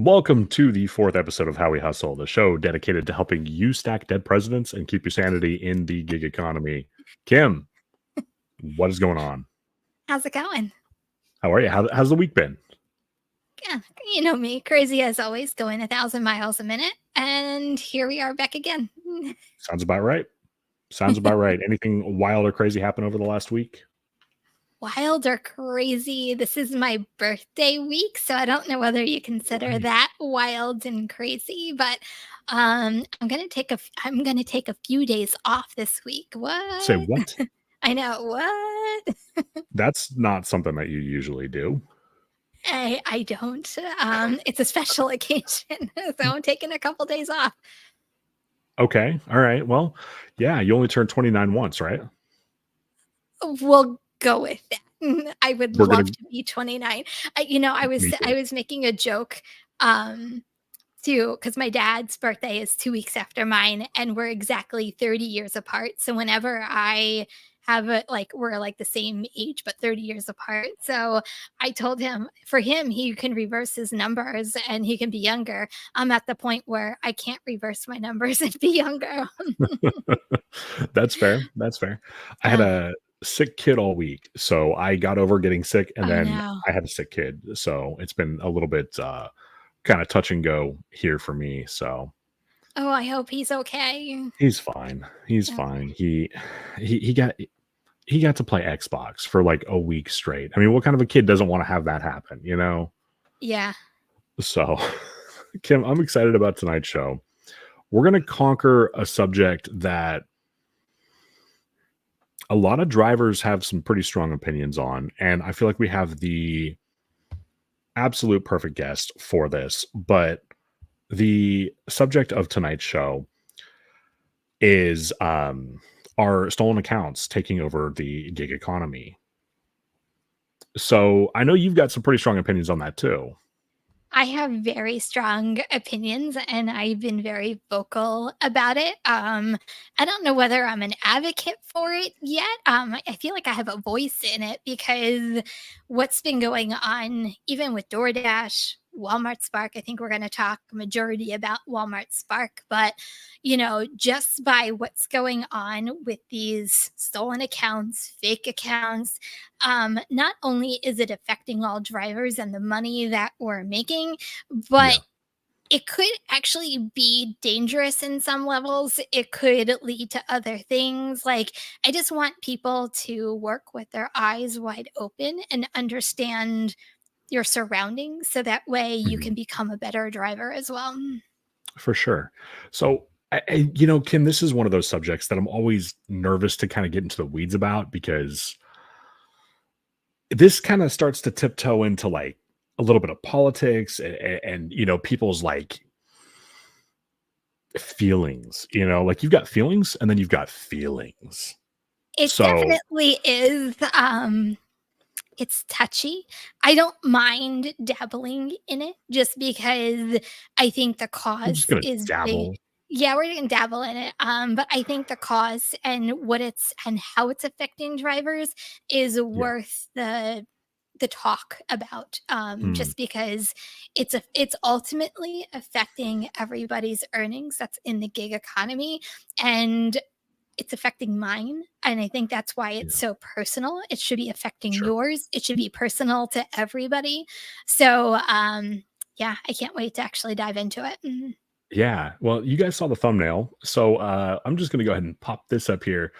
Welcome to the fourth episode of How We Hustle, the show dedicated to helping you stack dead presidents and keep your sanity in the gig economy. Kim, what is going on? How's it going? How are you? How's the week been? Yeah, you know me, crazy as always, going 1,000 miles a minute. And here we are back again. Sounds about right. Sounds about right. Anything wild or crazy happen over the last week? Wild or crazy. This is my birthday week, so I don't know whether you consider Nice. that wild and crazy, but I'm gonna take a few days off this week. Say What? what? I know what? That's not something that you usually do. I don't. It's a special occasion, so I'm taking a couple days off. Okay. All right. Well, yeah, you only turned 29 once, right? We'll go with that. I would We're gonna love to be 29. I Me too. was making a joke, um, too, because my dad's birthday is 2 weeks after mine, and we're exactly 30 years apart. So whenever I have we're like the same age, but 30 years apart. So I told him, for him, he can reverse his numbers and he can be younger. I'm at the point where I can't reverse my numbers and be younger. That's fair. That's fair. I had Uh, a sick kid all week, so I got over getting sick, and oh then no. I had a sick kid, so it's been a little bit kind of touch and go here for me. So Oh, I hope he's okay. he's fine. He's fine. He got he got to play Xbox for like a week straight. I mean, what kind of a kid doesn't want to have that happen, you know? Yeah. So, Kim, I'm excited about tonight's show. We're gonna conquer a subject that a lot of drivers have some pretty strong opinions on, and I feel like we have the absolute perfect guest for this. But the subject of tonight's show is are stolen accounts taking over the gig economy. So I know you've got some pretty strong opinions on that too. I have very strong opinions and I've been very vocal about it. I don't know whether I'm an advocate for it yet. I feel like I have a voice in it because what's been going on, even with DoorDash, Walmart Spark, I think we're going to talk majority about Walmart Spark, but just by what's going on with these stolen accounts, fake accounts, not only is it affecting all drivers and the money that we're making, but Yeah, it could actually be dangerous in some levels. It could lead to other things. Like, I just want people to work with their eyes wide open and understand your surroundings so that way you mhm, can become a better driver as well. for sure. So, Kim, this is one of those subjects that I'm always nervous to kind of get into the weeds about because this kind of starts to tiptoe into like a little bit of politics and people's like feelings. Like you've got feelings and then you've got feelings. It So definitely is. It's touchy. I don't mind dabbling in it just because I think the I'm just cause gonna is big. dabble. Yeah, we're gonna dabble in it. But I think the cause and how it's affecting drivers is Yeah. worth the talk about. Mm, Just because it's ultimately affecting everybody's earnings that's in the gig economy, and it's affecting mine, and I think that's why it's yeah. so personal. It should be affecting Sure. yours. It should be personal to everybody. So, yeah, I can't wait to actually dive into it. Mhm. Yeah. Well, you guys saw the thumbnail. So I'm just going to go ahead and pop this up here.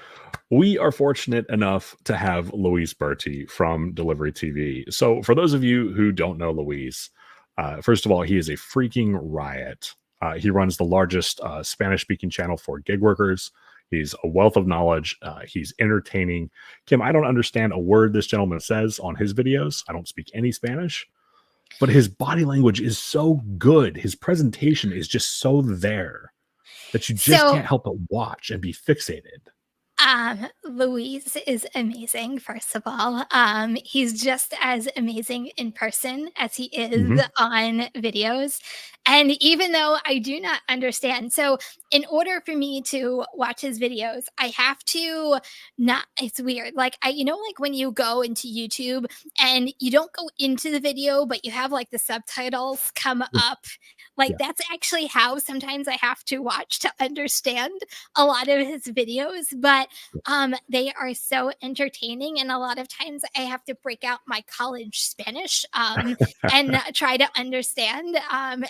We are fortunate enough to have Louise Bertie from Delivery TV. So, for those of you who don't know Louise, first of all, he is a freaking riot. He runs the largest Spanish speaking channel for gig workers. He's a wealth of knowledge. He's entertaining. Kim, I don't understand a word this gentleman says on his videos. I don't speak any Spanish, but his body language is so good. His presentation is just so there that you just So, can't help but watch and be fixated. Louise is amazing, first of all. He's just as amazing in person as he is Mhm. on videos. And even though I do not understand, so in order for me to watch his videos, I have to not, it's weird. Like, like when you go into YouTube and you don't go into the video, but you have like the subtitles come up, like Yeah. that's actually how sometimes I have to watch to understand a lot of his videos. But they are so entertaining. And a lot of times I have to break out my college Spanish and try to understand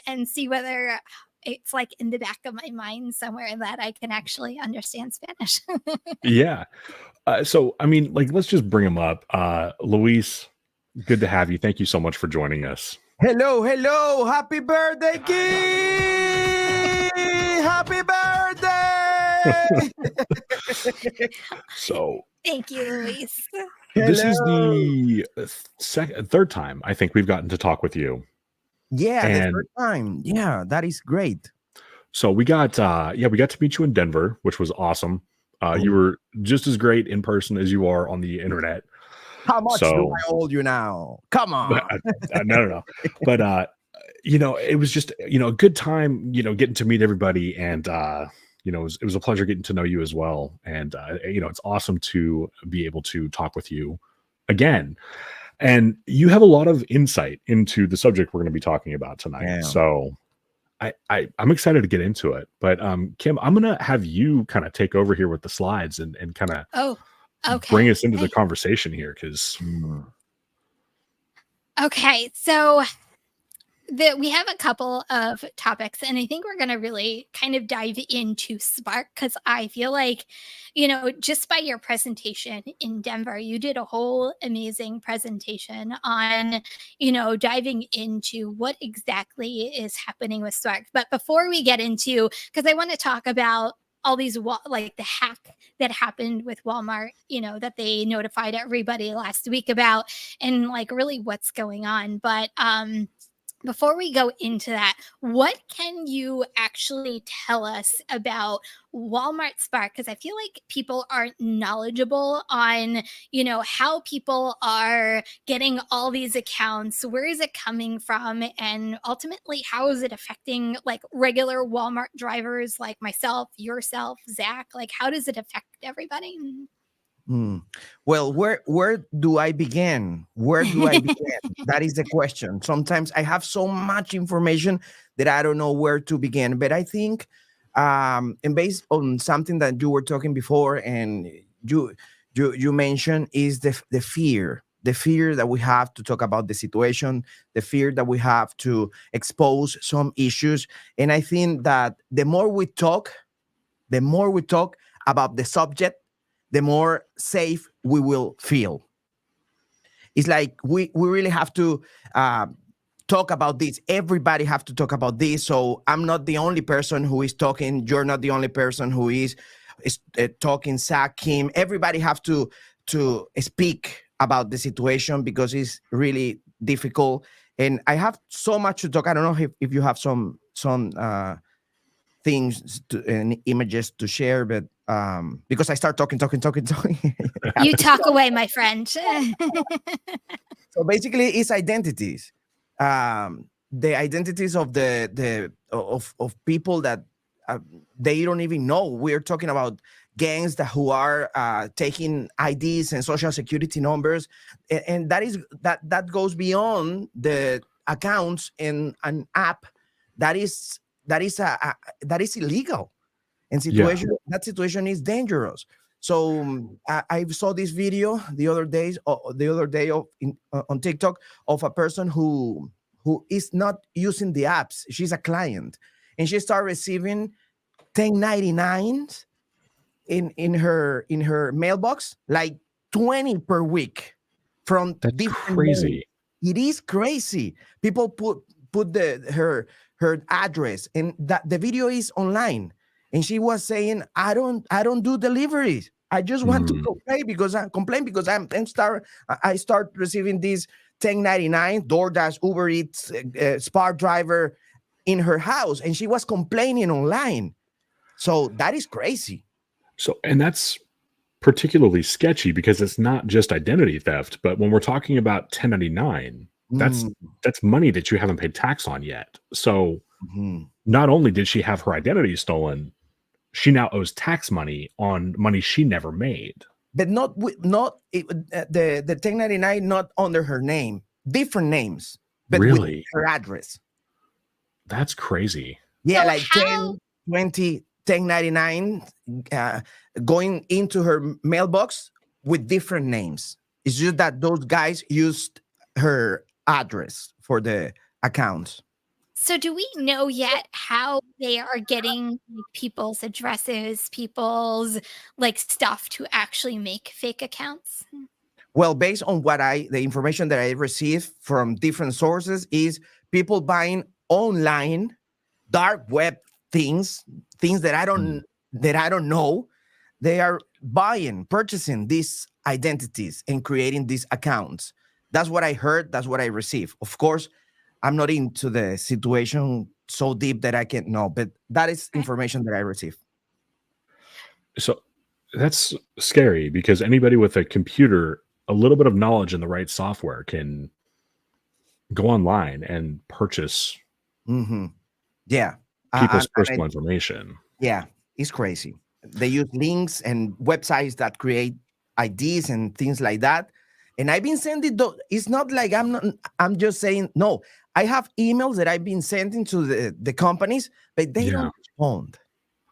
and see whether it's like in the back of my mind somewhere that I can actually understand Spanish. Yeah. So, I mean, like, let's just bring him up. Luis, good to have you. Thank you so much for joining us. Hello, hello. Happy birthday, Key! Happy birthday! So, Thank you, Louise. this is Hello. the third time I think we've gotten to talk with you. Yeah, the And first time. Yeah, that is great. so we got we got to meet you in Denver, which was awesome. You Oh. were just as great in person as you are on the internet. How much do So I owe you now? Come on. no. But it was just a good time, getting to meet everybody, and it was a pleasure getting to know you as well. And it's awesome to be able to talk with you again. And you have a lot of insight into the subject we're going to be talking about tonight. Yeah. So I'm excited to get into it. But Kim, I'm gonna have you kind of take over here with the slides and kind of Oh, okay. bring us into the conversation here, because Okay, so we have a couple of topics, and I think we're going to really kind of dive into Spark because I feel like, just by your presentation in Denver, you did a whole amazing presentation on, diving into what exactly is happening with Spark. But before we get into, because I want to talk about all these like the hack that happened with Walmart, that they notified everybody last week about, and like really what's going on. But before we go into that, what can you actually tell us about Walmart Spark? Because I feel like people aren't knowledgeable on, how people are getting all these accounts. Where is it coming from? And ultimately, how is it affecting like regular Walmart drivers like myself, yourself, Zach? Like, how does it affect everybody? Well, where do I begin? Where do I begin? That is the question. Sometimes I have so much information that I don't know where to begin. But I think, and based on something that you were talking before, and you mentioned, is the fear. The fear that we have to talk about the situation, the fear that we have to expose some issues. And I think that the more we talk about the subject, the more safe we will feel. It's like we really have to talk about this. Everybody have to talk about this. So I'm not the only person who is talking. You're not the only person who is talking. Zach, Kim, everybody have to speak about the situation because it's really difficult. And I have so much to talk. I don't know if you have some things and images to share, but because I start talking. You talk away, my friend. So basically, it's identities. The identities of of people that they don't even know. We're talking about gangs who are taking IDs and social security numbers, and that goes beyond the accounts in an app that is illegal, and that situation is dangerous. So I saw this video the other day on TikTok of a person who is not using the apps. She's a client, and she started receiving 1099s in her mailbox, like 20 per week from different crazy. It is crazy. People put her address, and that the video is online, and she was saying, I don't do deliveries. I just want to complain because I start receiving these 1099 DoorDash, Uber Eats, Spark driver in her house, and she was complaining online. So that is crazy. So, and that's particularly sketchy because it's not just identity theft, but when we're talking about 1099, that's money that you haven't paid tax on yet. So Mhm. Not only did she have her identity stolen, she now owes tax money on money she never made. But the 1099 not under her name, different names, but with Really? her address. That's crazy. Yeah, So like how 10, 20, 1099 going into her mailbox with different names. It's just that those guys used her address for the accounts. So do we know yet how they are getting like, people's addresses, people's like stuff to actually make fake accounts? Well, based on the information that I received from different sources is people buying online dark web things that I don't know. They are purchasing these identities and creating these accounts. That's what I heard. That's what I received. Of course, I'm not into the situation so deep that I can know, but that is Right. information that I received. So that's scary because anybody with a computer, a little bit of knowledge in the right software can go online and purchase Hmm. Yeah. people's And personal information. yeah, it's crazy. They use links and websites that create IDs and things like that. And I've been sending those. It's not like I'm just saying no. I have emails that I've been sending to the companies, but they Yeah. don't respond.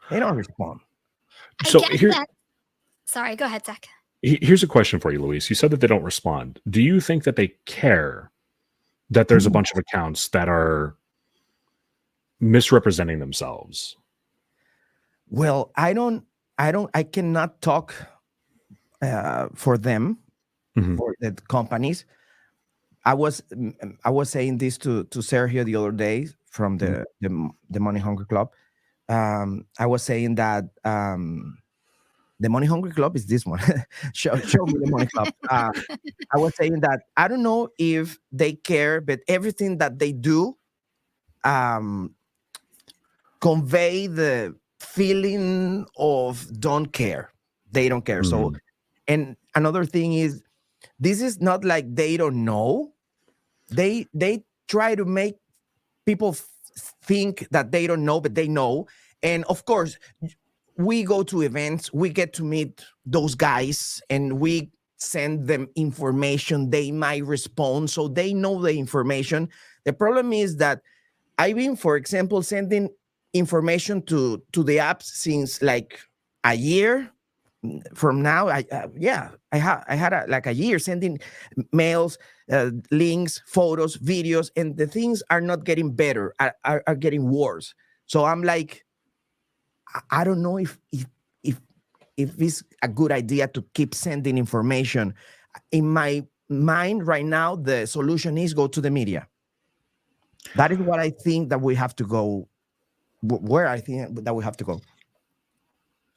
They don't respond. I So get that. Sorry, go ahead, Zach. here's a question for you, Louise. You said that they don't respond. Do you think that they care that there's a bunch of accounts that are misrepresenting themselves? Well, I cannot talk for them, Mhm. for the companies. I was saying this to Sergio the other day from the Money Hungry Club. I was saying that the Money Hungry Club is this one. show me the Money Club. I was saying that I don't know if they care, but everything that they do um, convey the feeling of don't care. They don't care. So, Mhm. and another thing is, this is not like they don't know. They try to make people think that they don't know, but they know. And of course, we go to events, we get to meet those guys, and we send them information. They might respond, so they know the information. The problem is that I've been, for example, sending information to the apps since like a year from now. I had like a year sending mails, links, photos, videos, and the things are not getting better, are getting worse. So I'm like, I don't know if it's a good idea to keep sending information. In my mind right now, the solution is go to the media. That is what I think that we have to go. Where I think that we have to go.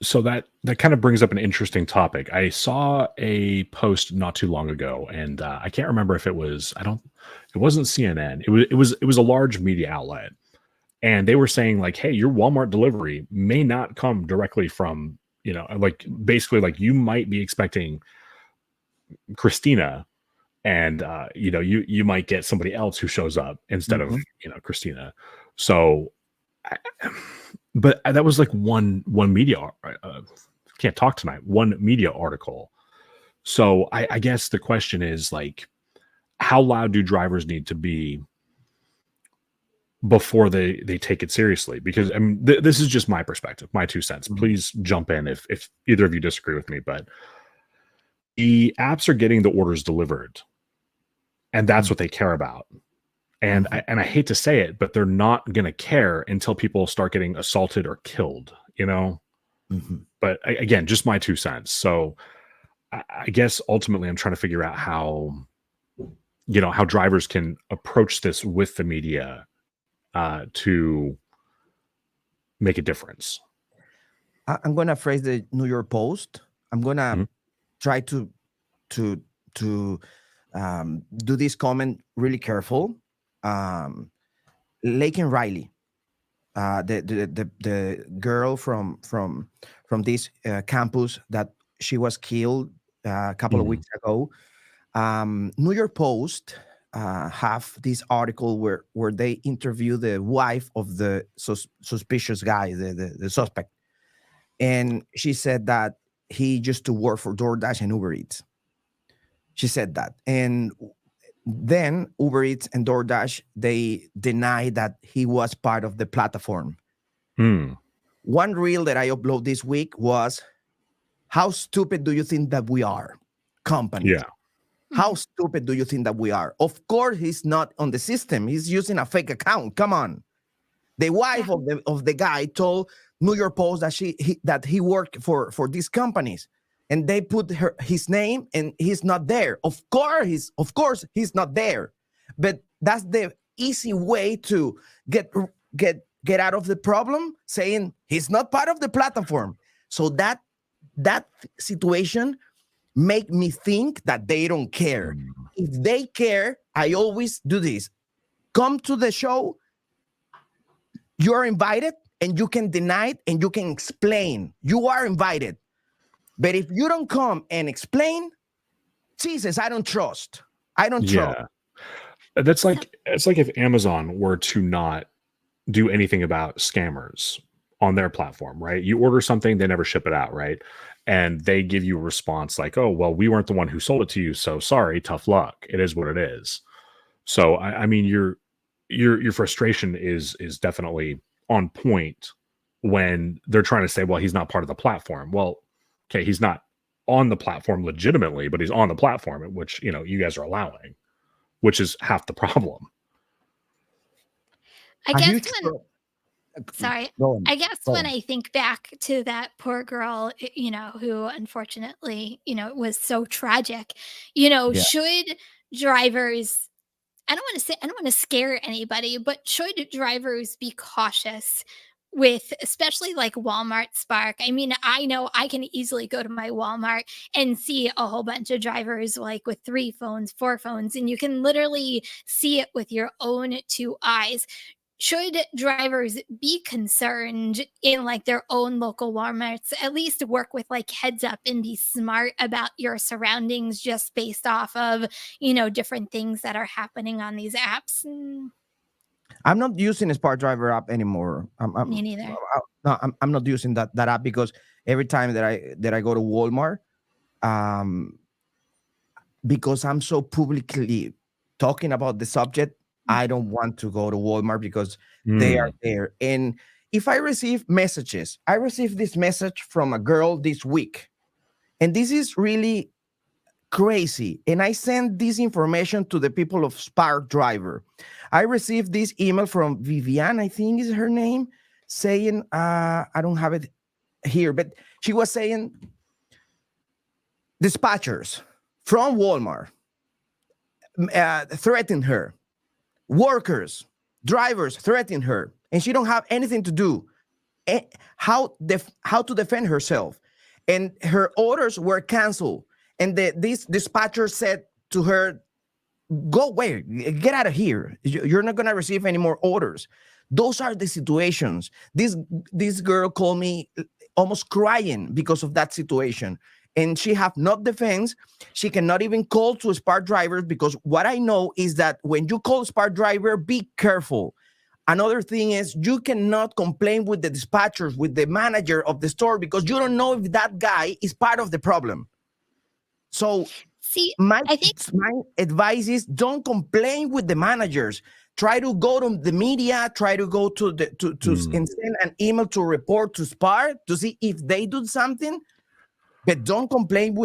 So that kind of brings up an interesting topic. I saw a post not too long ago, and I can't remember if it was. It wasn't CNN. It was a large media outlet, and they were saying like, "Hey, your Walmart delivery may not come directly from like basically like you might be expecting Christina, and you might get somebody else who shows up instead of Mhm. Christina." So but that was like one media can't talk tonight, one media article. So I guess the question is like, how loud do drivers need to be before they take it seriously? Because I mean, this is just my perspective, my 2 cents. Mhm. Please jump in if either of you disagree with me, but the apps are getting the orders delivered, and that's what they care about. And Mhm. I hate to say it, but they're not going to care until people start getting assaulted or killed, Mhm. But again, just my 2 cents. So I guess ultimately I'm trying to figure out how drivers can approach this with the media to make a difference. I'm gonna phrase the New York Post. I'm gonna Mhm. try to to to do this comment really careful. Um, Lake and Riley, the girl from this campus that she was killed a couple of Mhm. weeks ago. New York Post have this article where they interview the wife of the suspicious guy, the suspect, and she said that he used to work for DoorDash and Uber Eats. She said that, and then Uber Eats and DoorDash, they denied that he was part of the platform. One reel that I uploaded this week was, how stupid do you think that we are, company? Yeah. How stupid do you think that we are? Of course, he's not on the system. He's using a fake account. Come on. The wife of the guy told New York Post that he worked for these companies, and they put his name, and he's not there. Of course he's not there. But that's the easy way to get out of the problem, saying he's not part of the platform. So that situation make me think that they don't care. If they care, I always do this. Come to the show. You're invited, and you can deny it, and you can explain. You are invited. But if you don't come and explain, Jesus, I don't trust. I don't trust. It's like if Amazon were to not do anything about scammers on their platform, right? You order something, they never ship it out, right? And they give you a response like, oh, well, we weren't the one who sold it to you, so sorry, tough luck. It is what it is. So I mean, your frustration is definitely on point when they're trying to say, well, he's not part of the platform. Well, okay, he's not on the platform legitimately, but he's on the platform, which, you know, you guys are allowing, which is half the problem. I guess when I think back to that poor girl, you know, who unfortunately, you know, it was so tragic, you know, should drivers, I don't want to scare anybody, but should drivers be cautious with, especially like Walmart Spark? I mean, I know I can easily go to my Walmart and see a whole bunch of drivers like with 3 phones, 4 phones, and you can literally see it with your own 2 eyes. Should drivers be concerned in like their own local Walmarts, at least work with like heads up and be smart about your surroundings just based off of, you know, different things that are happening on these apps? I'm not using a Spark Driver app anymore. Me neither. I'm not using that app, because every time that I go to Walmart, because I'm so publicly talking about the subject, I don't want to go to Walmart because they are there. And if I receive messages, I received this message from a girl this week, and this is really crazy. And I sent this information to the people of Spark Driver. I received this email from Vivian, I think is her name, saying, I don't have it here, but she was saying, dispatchers from Walmart threatened her. Workers, drivers threaten her, and she don't have anything to do. How to defend herself, and her orders were canceled. And this dispatcher said to her, "Go away, get out of here. You're not gonna receive any more orders." Those are the situations. This girl called me almost crying because of that situation. And she have not defense. She cannot even call to Spark Drivers, because what I know is that when you call Spark Driver, be careful. Another thing is, you cannot complain with the dispatchers, with the manager of the store, because you don't know if that guy is part of the problem. So my advice is, don't complain with the managers. Try to go to the media, try to go to and send an email to report to Spark to see if they do something. But don't complain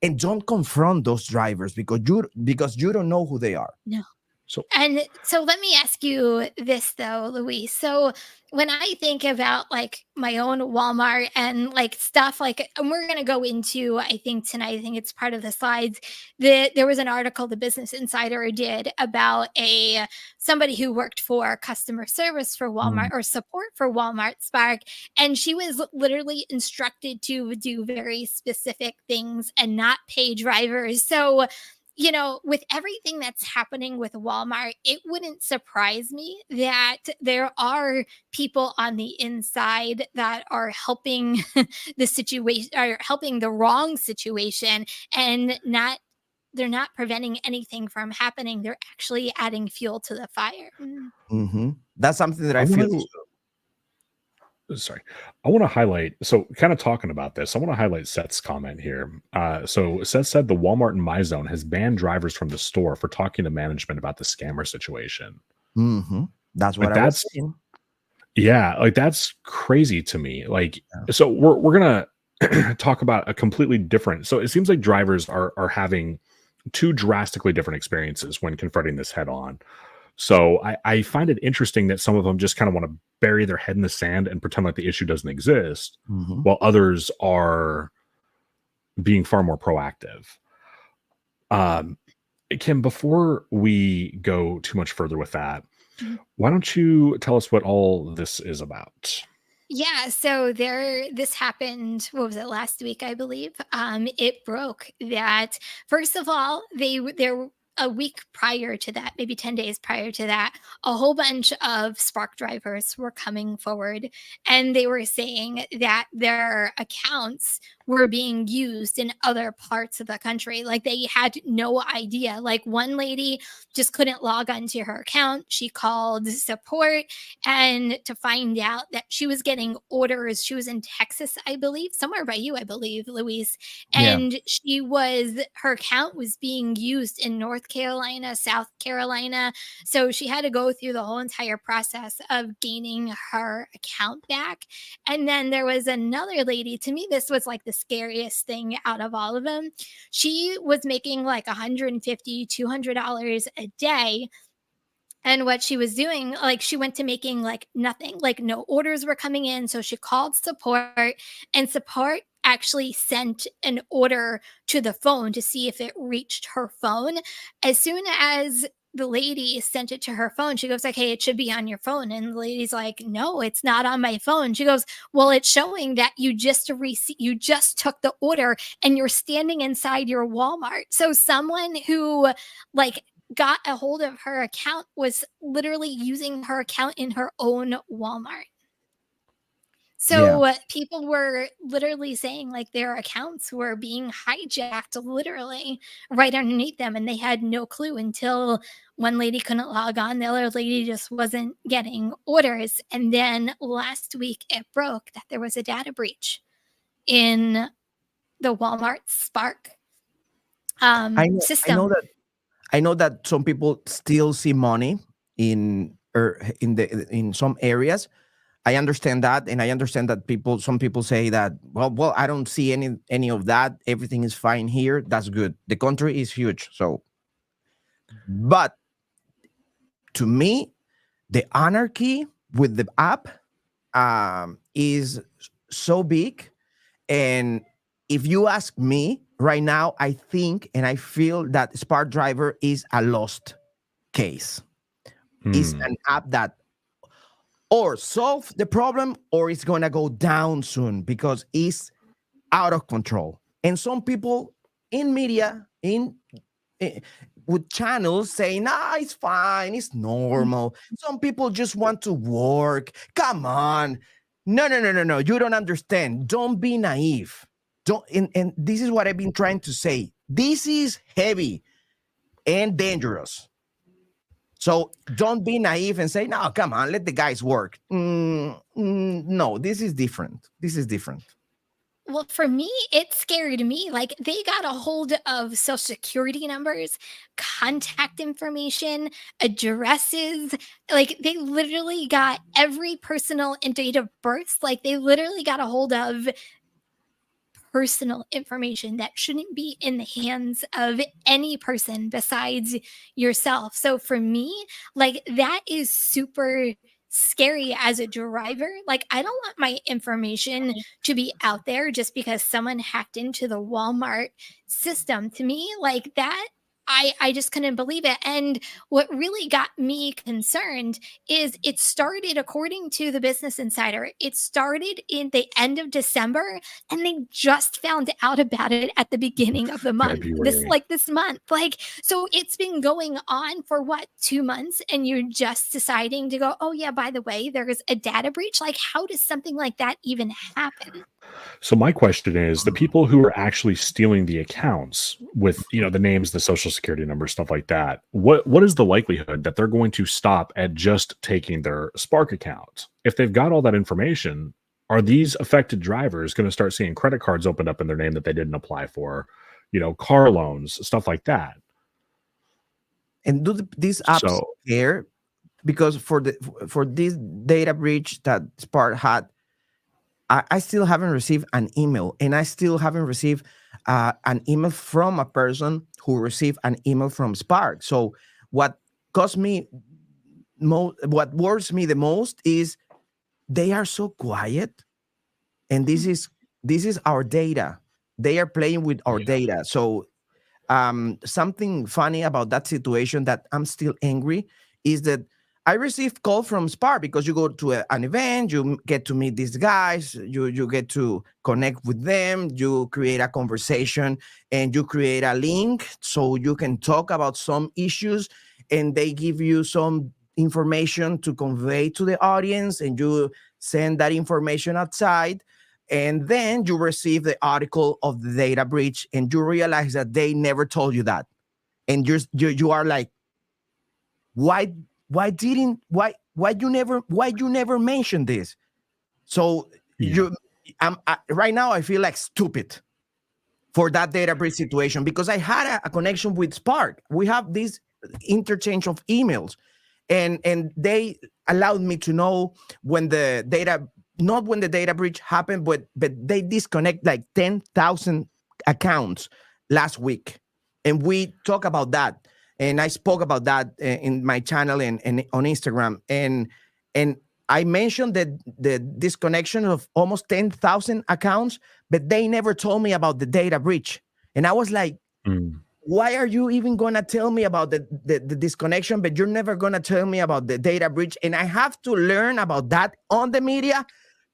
and don't confront those drivers, because you don't know who they are. No. So let me ask you this though, Louise. So when I think about like my own Walmart and like stuff like, and we're going to go into, I think tonight, I think it's part of the slides, that there was an article the Business Insider did about somebody who worked for customer service for Walmart or support for Walmart Spark. And she was literally instructed to do very specific things and not pay drivers. So, you know, with everything that's happening with Walmart, it wouldn't surprise me that there are people on the inside that are helping the situation, or helping the wrong situation, and not they're not preventing anything from happening. They're actually adding fuel to the fire. That's something that I I feel want too. sorry, I want to highlight. So, kind of talking about this, I want to highlight Seth's comment here. So, Seth said the Walmart in my zone has banned drivers from the store for talking to management about the scammer situation. That's what Like I was that's saying. yeah, like that's crazy to me. Like, Yeah. so we're gonna talk about a completely different. So it seems like drivers are having two drastically different experiences when confronting this head on. So I find it interesting that some of them just kind of want to bury their head in the sand and pretend like the issue doesn't exist, while others are being far more proactive. Kim, before we go too much further with that, why don't you tell us what all this is about? Yeah, so this happened, what was it, last week, I believe. It broke that, first of all, there a week prior to that, maybe 10 days prior to that, a whole bunch of Spark drivers were coming forward and they were saying that their accounts were being used in other parts of the country. Like they had no idea. Like one lady just couldn't log onto her account. She called support and to find out that she was getting orders. She was in Texas, I believe, somewhere by you, I believe, Louise. Yeah. And her account was being used in North Carolina, South Carolina. So she had to go through the whole entire process of gaining her account back. And then there was another lady. To me, this was like the scariest thing out of all of them. She was making like $150, $200 a day, and what she was doing, like she went to making like nothing, like no orders were coming in. So she called support, and support actually sent an order to the phone to see if it reached her phone. As soon as the lady sent it to her phone, she goes like, "Hey, it should be on your phone." And the lady's like, "No, it's not on my phone." She goes, "Well, it's showing that you just took the order and you're standing inside your Walmart." So someone who like got a hold of her account was literally using her account in her own Walmart. Yeah. So people were literally saying like their accounts were being hijacked literally right underneath them, and they had no clue until one lady couldn't log on, the other lady just wasn't getting orders. And then last week it broke that there was a data breach in the Walmart Spark I know system. that some people still see money in some areas. I understand that, and I understand that some people say that, well, I don't see any of that. Everything is fine here. That's good. The country is huge. So, but to me, the anarchy with the app is so big. And if you ask me right now, I think and I feel that Spark Driver is a lost case. It's an app that or solve the problem or it's going to go down soon because it's out of control. And some people in media, with channels saying, it's fine, it's normal. Some people just want to work. Come on. No, no, no, no, no. You don't understand. Don't be naive. Don't and this is what I've been trying to say. This is heavy and dangerous. So don't be naive and say, no, come on, let the guys work. No, this is different. This is different. Well, for me, it scared me. Like they got a hold of social security numbers, contact information, addresses. Like they literally got every personal and date of birth. Like they literally got a hold of personal information that shouldn't be in the hands of any person besides yourself. So for me, like that is super scary as a driver. Like I don't want my information to be out there just because someone hacked into the Walmart system. To me, like that I just couldn't believe it. And what really got me concerned is it started, according to the Business Insider, it started in the end of December, and they just found out about it at the beginning of the month. February. This month. Like, so it's been going on for what, 2 months, and you're just deciding to go, oh yeah, by the way, there is a data breach. Like, how does something like that even happen? So my question is, the people who are actually stealing the accounts with, the names, the social security number, stuff like that, what is the likelihood that they're going to stop at just taking their Spark account? If they've got all that information, are these affected drivers going to start seeing credit cards opened up in their name that they didn't apply for, car loans, stuff like that? And do these apps So care? Because for this data breach that Spark had, I still haven't received an email, and I still haven't received an email from a person who received an email from Spark. So what cost me what worries me the most is they are so quiet, and this is our data. They are playing with our yeah, data. So something funny about that situation that I'm still angry is that I received call from Spark because you go to an event, you get to meet these guys, you get to connect with them, you create a conversation, and you create a link so you can talk about some issues, and they give you some information to convey to the audience, and you send that information outside, and then you receive the article of the data breach, and you realize that they never told you that, and you are like, why you never mentioned this? So yeah, right now I feel like stupid for that data breach situation, because I had a connection with Spark. We have this interchange of emails, and they allowed me to know when the data, not when the data breach happened, but they disconnect like 10,000 accounts last week, and we talk about that, and I spoke about that in my channel and on Instagram, and I mentioned that the disconnection of almost 10,000 accounts, but they never told me about the data breach, and I was like, mm, why are you even going to tell me about the disconnection, but you're never going to tell me about the data breach, and I have to learn about that on the media?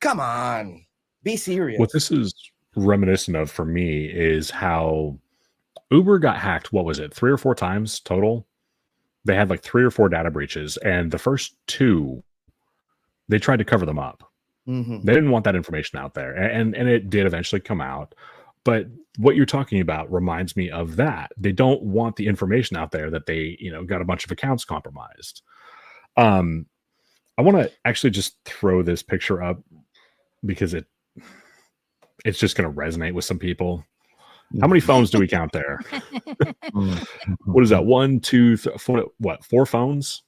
Come on, be what serious. this is reminiscent of for me is how Uber got hacked. What was it, 3 or 4 times total? They had like 3 or 4 data breaches, and the first two, they tried to cover them up. Mhm. They didn't want that information out there, and it did eventually come out. But what you're talking about reminds me of that. They don't want the information out there that they, got a bunch of accounts compromised. Um, I want to actually just throw this picture up because it's just going to resonate with some people. How many phones do we count there? Mm, What is that? One, two, four, what? 4 phones?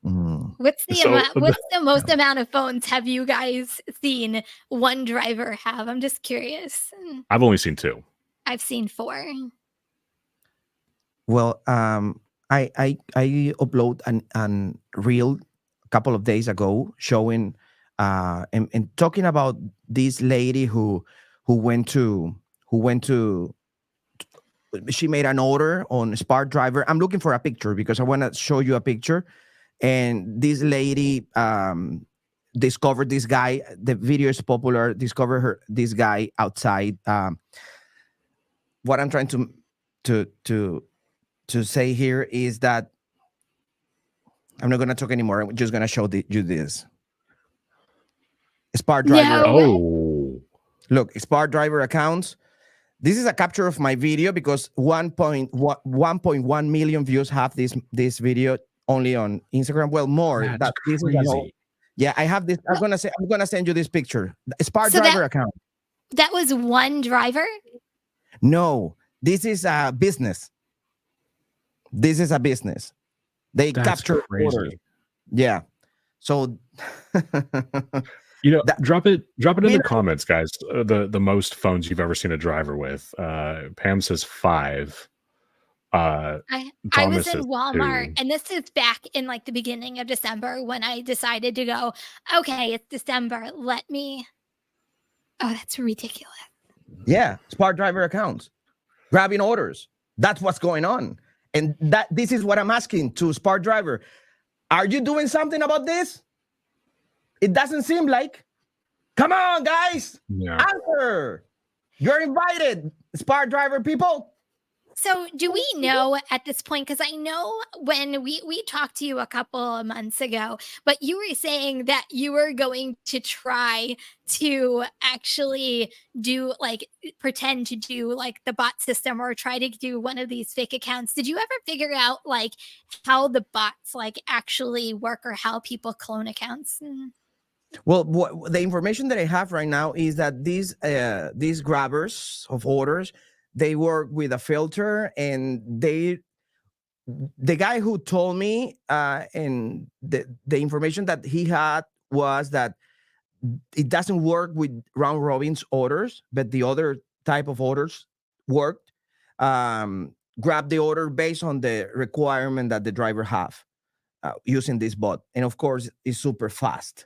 mm. What's the So amount? What's the most amount of phones have you guys seen one driver have? I'm just curious. I've only seen 2. I've seen 4. Well, I upload an reel a couple of days ago showing and talking about this lady who went to who went to she made an order on Spark Driver. I'm looking for a picture because I want to show you a picture. And this lady discovered this guy. The video is popular. Discover this guy outside. What I'm trying to to say here is that I'm not going to talk anymore. I'm just going to show you this. Spark Driver. No way. Oh, Look, Spark Driver accounts. This is a capture of my video because 1.1 million views have this video only on Instagram. Well, more. that's That this is an old. crazy. Yeah, I have this. I'm gonna send you this picture. Spark So Driver account. that was one driver? No, this is a business. This is a business. They That's capture orders. crazy. Yeah. So that, Drop it in Man, the comments, guys. The most phones you've ever seen a driver with. Pam says 5. I was Thomas in says Walmart, 2. and this is back in like the beginning of December when I decided to go, okay, it's December. Let me. Oh, that's ridiculous. yeah, Spark Driver accounts, grabbing orders. That's what's going on. And this is what I'm asking to Spark Driver. Are you doing something about this? It doesn't seem like. Come on, guys. Yeah. Answer. You're invited, Spark Driver people. So, do we know at this point? Because I know when we talked to you a couple of months ago, but you were saying that you were going to try to actually do like pretend to do like the bot system or try to do one of these fake accounts. Did you ever figure out like how the bots like actually work or how people clone accounts? Well, the information that I have right now is that these grabbers of orders, they work with a filter, and the guy who told me and the information that he had was that it doesn't work with round robins orders, but the other type of orders worked. Grab the order based on the requirement that the driver have using this bot, and of course, it's super fast.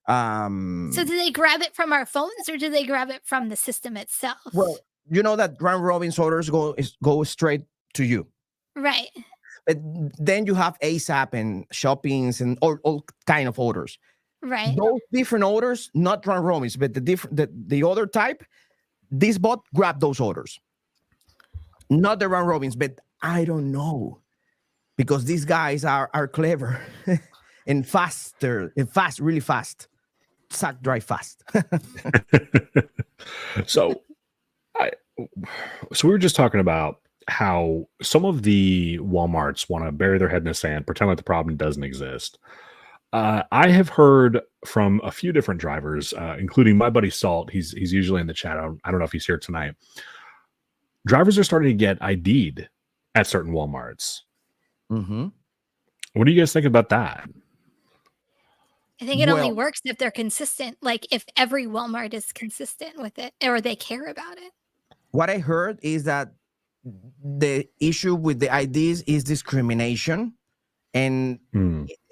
So, do they grab it from our phones or do they grab it from the system itself? Well, you know that round robin's orders go straight to you. Right. But then you have ASAP and shoppings and all kind of orders. Right. Those different orders, not round robins, but the other type, this bot grab those orders. Not the round robins, but I don't know, because these guys are clever and really fast. Suck dry fast. So, so we were just talking about how some of the Walmarts want to bury their head in the sand, pretend like the problem doesn't exist. I have heard from a few different drivers, including my buddy Salt. He's usually in the chat. I don't know if he's here tonight. Drivers are starting to get ID'd at certain Walmarts. Mm-hmm. What do you guys think about that? I think it only works if they're consistent, like if every Walmart is consistent with it or they care about it. What I heard is that the issue with the IDs is discrimination, and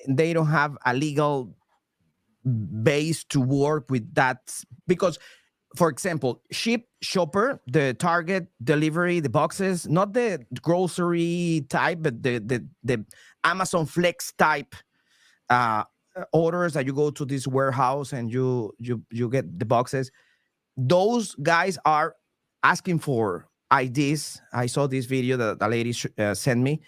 they don't have a legal base to work with that. Because, for example, shopper, the Target delivery, the boxes, not the grocery type, but the Amazon Flex type orders that you go to this warehouse and you get the boxes. Those guys are asking for IDs. I saw this video that the lady sent me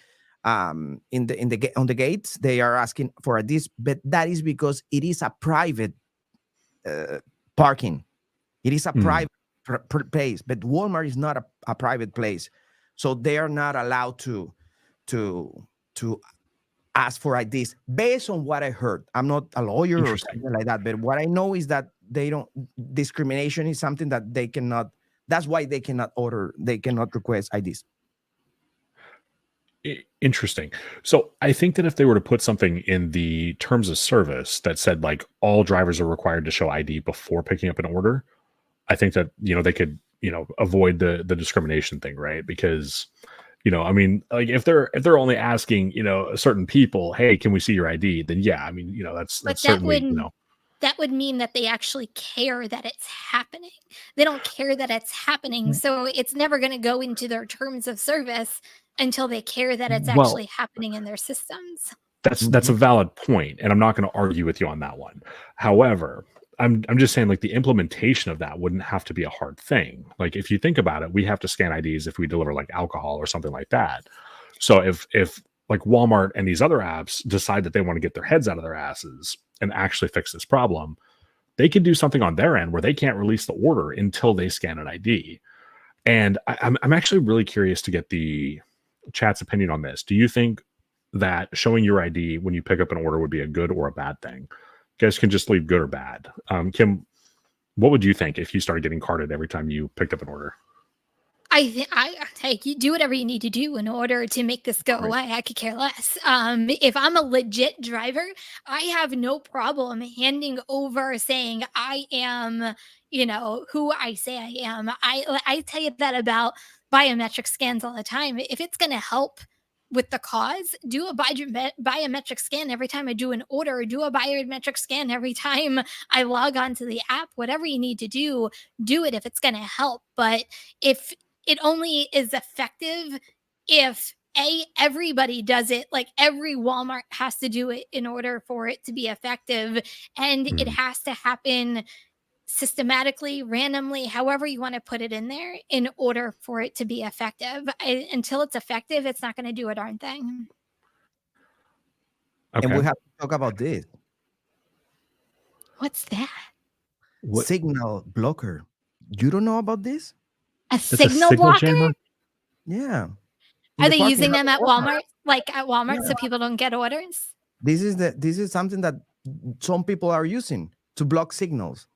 on the gates. They are asking for IDs, but that is because it is a private parking. It is a private place, but Walmart is not a private place, so they are not allowed to ask for IDs. Based on what I heard, I'm not a lawyer or something like that, but what I know is that discrimination is something that they cannot. That's why they cannot request IDs. Interesting. So I think that if they were to put something in the terms of service that said like all drivers are required to show ID before picking up an order, I think that, they could, avoid the discrimination thing, right? Because, I mean, like if they're only asking, certain people, hey, can we see your ID? Then yeah, I mean, that's certainly, that would mean that they actually care that it's happening. They don't care that it's happening. So it's never going to go into their terms of service until they care that it's actually happening in their systems. That's a valid point, and I'm not going to argue with you on that one. However, I'm just saying like the implementation of that wouldn't have to be a hard thing. Like if you think about it, we have to scan IDs if we deliver like alcohol or something like that. So if like Walmart and these other apps decide that they want to get their heads out of their asses and actually fix this problem, they can do something on their end where they can't release the order until they scan an ID. And I'm actually really curious to get the chat's opinion on this. Do you think that showing your ID when you pick up an order would be a good or a bad thing? You guys can just leave good or bad. Kim, what would you think if you started getting carded every time you picked up an order? I you do whatever you need to do in order to make this go away. I could care less. If I'm a legit driver, I have no problem handing over saying I am, who I say I am. I tell you that about biometric scans all the time. If it's going to help with the cause, do a biometric scan every time I do an order, or do a biometric scan every time I log onto the app. Whatever you need to do it if it's going to help. But if it only is effective if everybody does it, like every Walmart has to do it in order for it to be effective, and it has to happen systematically, randomly, however you want to put it in there, in order for it to be effective. Until it's effective, it's not going to do a darn thing. And Okay. we have to talk about this What's that? What? signal blocker. You don't know about this? A That's a signal signal blocker? jammer? Yeah. In Are the they parking using lot them of at Walmart. Walmart? Like at Walmart, Yeah. so people don't get orders? This is something that some people are using to block signals.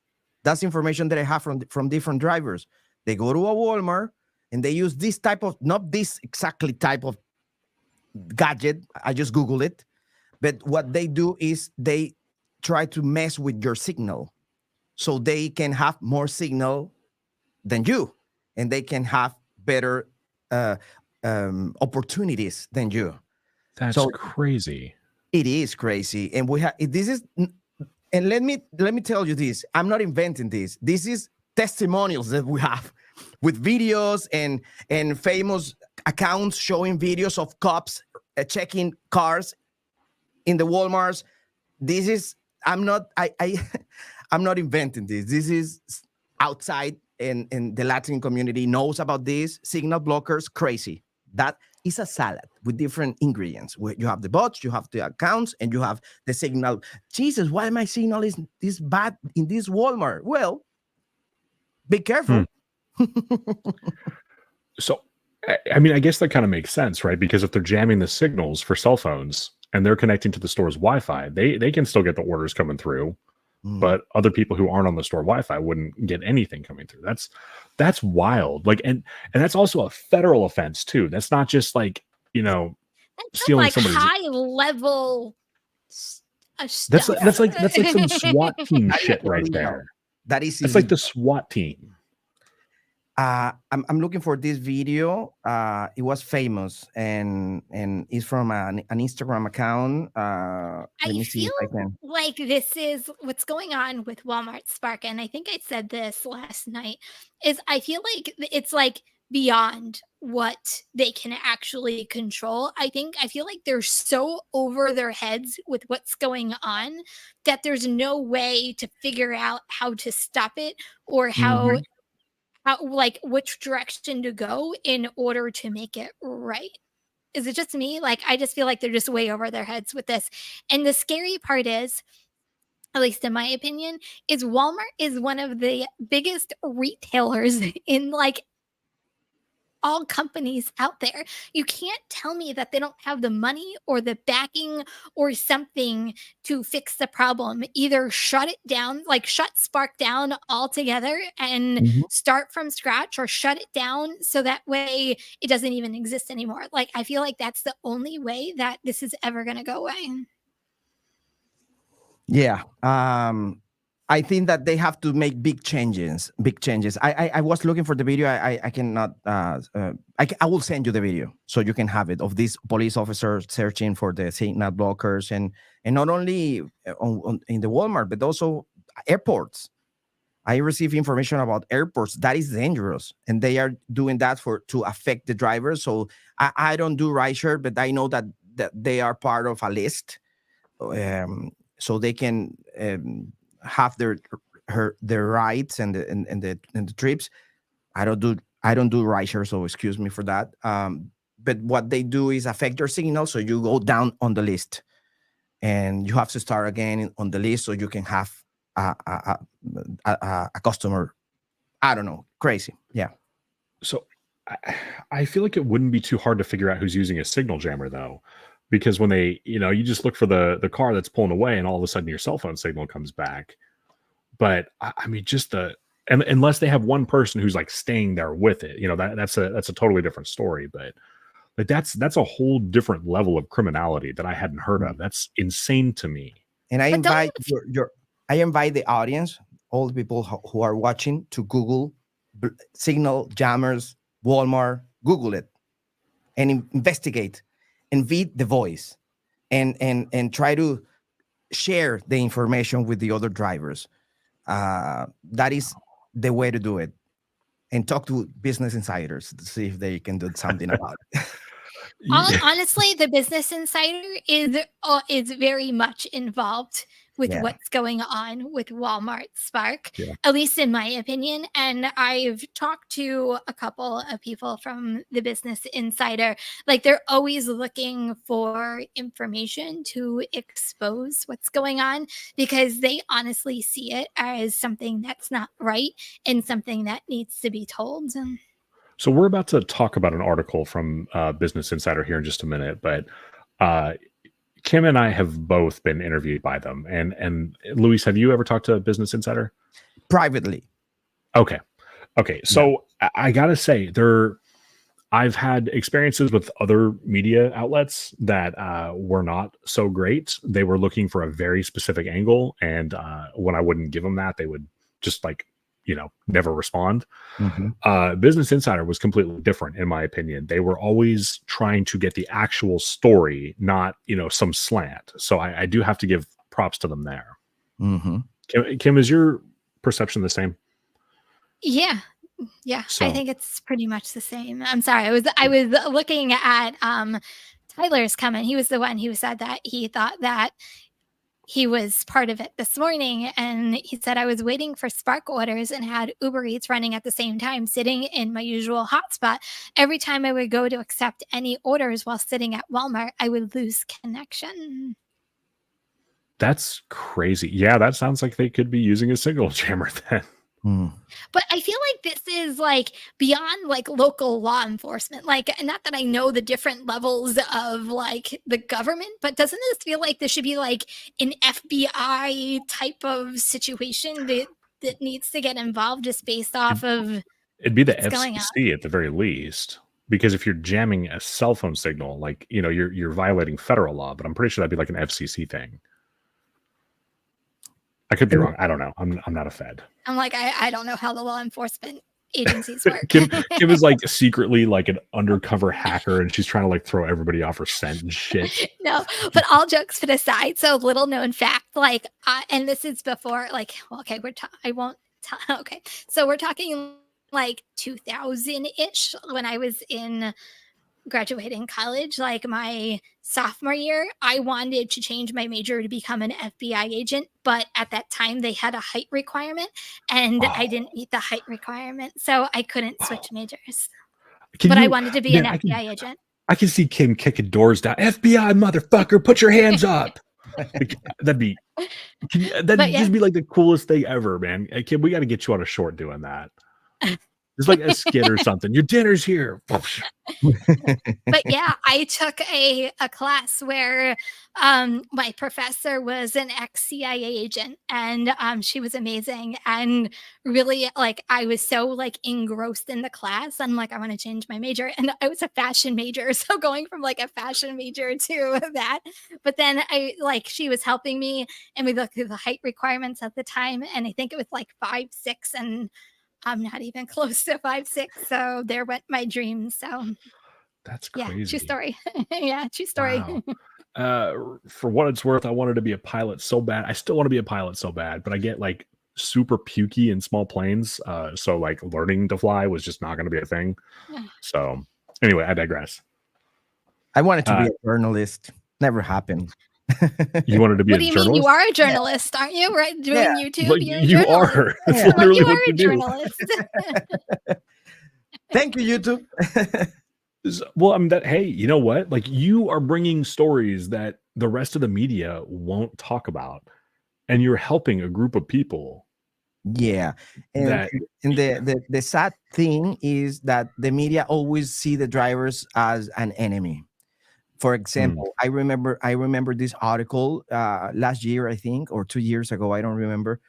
That's information that I have from different drivers. They go to a Walmart and they use this type of, not this exactly type of gadget. I just Google it. But what they do is they try to mess with your signal so they can have more signal than you, and they can have better opportunities than you. That's So crazy. it is crazy, and we have this is. And let me tell you this: I'm not inventing this. This is testimonials that we have with videos and famous accounts showing videos of cops checking cars in the Walmarts. This is I'm not I'm not inventing this. This is outside, and the Latin community knows about this. Signal blockers, crazy. That is a salad with different ingredients. Where you have the bots, you have the accounts, and you have the signal. Jesus, why my signal is this bad in this Walmart? Well, be careful. So, I mean, I guess that kind of makes sense, right? Because if they're jamming the signals for cell phones and they're connecting to the store's Wi-Fi, they can still get the orders coming through. But other people who aren't on the store Wi-Fi wouldn't get anything coming through. That's wild. Like, and that's also a federal offense too. That's not just like, That's stealing like somebody's. high level That's stuff. like some SWAT team shit right there. That is It's like the SWAT team. I'm looking for this video. It was famous, and it's from an Instagram account. Let me see if I can. Like this is what's going on with Walmart Spark, and I think I said this last night. Is I feel like it's like beyond what they can actually control. I feel like they're so over their heads with what's going on that there's no way to figure out how to stop it or how like which direction to go in order to make it right. Is it just me? Like, I just feel like they're just way over their heads with this. And the scary part is, at least in my opinion, is Walmart is one of the biggest retailers in like all companies out there. You can't tell me that they don't have the money or the backing or something to fix the problem. Either shut it down, like shut Spark down altogether and start from scratch, or shut it down so that way it doesn't even exist anymore. Like, I feel like that's the only way that this is ever going to go away. Yeah. I think that they have to make big changes. I was looking for the video. I cannot. I will send you the video so you can have it, of this police officer searching for the signal blockers, and not only in the Walmart, but also airports. I receive information about airports that is dangerous, and they are doing that to affect the drivers. So I don't do rideshare, but I know that they are part of a list, so they can have their rides and the trips. I don't do rideshare, so excuse me for that. But what they do is affect your signal, so you go down on the list, and you have to start again on the list so you can have a customer. I don't know, crazy. Yeah. So I feel like it wouldn't be too hard to figure out who's using a signal jammer though, because when they, you just look for the car that's pulling away, and all of a sudden your cell phone signal comes back. But I mean, just unless they have one person who's like staying there with it, that's a totally different story. But like that's a whole different level of criminality that I hadn't heard of. That's insane to me. And I invite I invite the audience, all the people who are watching, to Google signal jammers, Walmart, Google it, and investigate, and feed the voice, and try to share the information with the other drivers. That is the way to do it, and talk to business insiders to see if they can do something about it. Honestly, the Business Insider is very much involved with Yeah. what's going on with Walmart Spark, Yeah. at least in my opinion. And I've talked to a couple of people from the Business Insider. Like, they're always looking for information to expose what's going on, because they honestly see it as something that's not right and something that needs to be told. And So we're about to talk about an article from Business Insider here in just a minute, but uh, Kim and I have both been interviewed by them. And Luis, have you ever talked to Business Insider? Privately. Okay. Okay. So I gotta say, I've had experiences with other media outlets that were not so great. They were looking for a very specific angle, and when I wouldn't give them that, they would just never respond. Business Insider was completely different, in my opinion. They were always trying to get the actual story, not some slant. So I do have to give props to them there. Kim, is your perception the same? yeah. Yeah, So I think it's pretty much the same. I'm sorry. I was looking at Tyler's comment. He was the one who said that he thought that he was part of it this morning, and he said, I was waiting for Spark orders and had Uber Eats running at the same time, sitting in my usual hotspot. Every time I would go to accept any orders while sitting at Walmart, I would lose connection. that's crazy. Yeah, that sounds like they could be using a signal jammer then. But I feel like this is like beyond like local law enforcement. Like, not that I know the different levels of like the government, but doesn't this feel like this should be like an FBI type of situation that needs to get involved just based off of It'd be the what's going on? FCC at the very least, because if you're jamming a cell phone signal, like you're violating federal law. But I'm pretty sure that'd be like an FCC thing. I could be wrong. I don't know. I'm not a Fed. I'm like, I don't know how the law enforcement agencies work. Kim is like secretly like an undercover hacker, and she's trying to like throw everybody off her scent and shit. No, but all jokes put aside, so little known fact, like, and this is before, like, well, okay, I won't tell. Okay, so we're talking like 2000-ish when I was in graduating college, like my sophomore year. I wanted to change my major to become an FBI agent, but at that time they had a height requirement, and I didn't meet the height requirement, so I couldn't switch majors. I wanted to be an FBI agent. I can see Kim kicking doors down. FBI motherfucker, put your hands up. That'd just be like the coolest thing ever, man. Hey, Kim, we got to get you on a short doing that. It's like a skit or something. Your dinner's here. But yeah, I took a class where my professor was an ex-CIA agent, and she was amazing, and really, like, I was so like engrossed in the class. I'm like, I want to change my major, and I was a fashion major, so going from like a fashion major to that. But then she was helping me, and we looked through the height requirements at the time, and I think it was like 5'6", and I'm not even close to 5'6", so there went my dreams. So that's yeah, crazy. true story. Yeah, true story. Wow. For what it's worth, I wanted to be a pilot so bad. I still want to be a pilot so bad, but I get like super pukey in small planes. So like learning to fly was just not going to be a thing. Yeah. So anyway, I digress. I wanted to be a journalist. Never happened. You wanted to be What a do you journalist? mean? You are a journalist, aren't you? Right? Doing YouTube? Like, You're a are. That's Yeah. literally you what are you a do. journalist. Thank you, YouTube. Well, I mean, hey, you know what? Like, you are bringing stories that the rest of the media won't talk about, and you're helping a group of people. Yeah, and the sad thing is that the media always see the drivers as an enemy. For example, I remember this article last year, I think, or 2 years ago. I don't remember.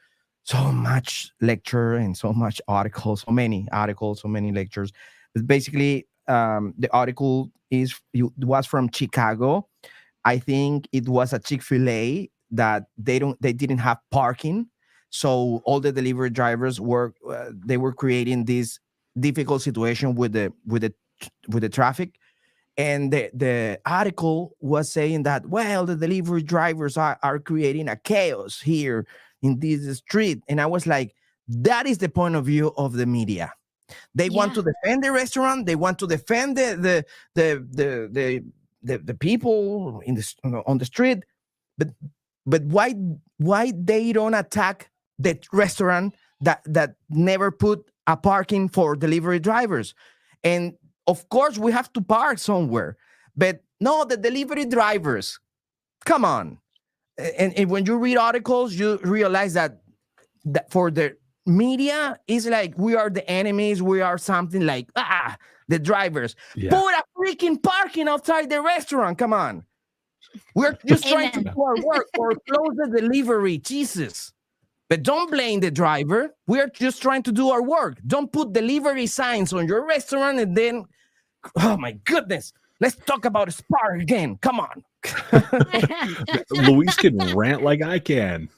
So much lecture and so much articles, so many articles, so many lectures. But basically, the article was from Chicago. I think it was a Chick-fil-A that they didn't have parking, so all the delivery drivers were creating this difficult situation with the traffic. And the article was saying that, well, the delivery drivers are creating a chaos here in this street. And I was like, that is the point of view of the media. They want to defend the restaurant. They want to defend the people on the street. But but why they don't attack the restaurant that never put a parking for delivery drivers? And of course we have to park somewhere, but no, the delivery drivers, come on. And when you read articles, you realize that for the media is like we are the enemies, we are something like the drivers. Yeah. Put a freaking parking outside the restaurant, come on. We're just trying to do our work or close the delivery, Jesus. But don't blame the driver. We're just trying to do our work. Don't put delivery signs on your restaurant and then, oh my goodness, let's talk about Spark again. Come on. Louise can rant like I can.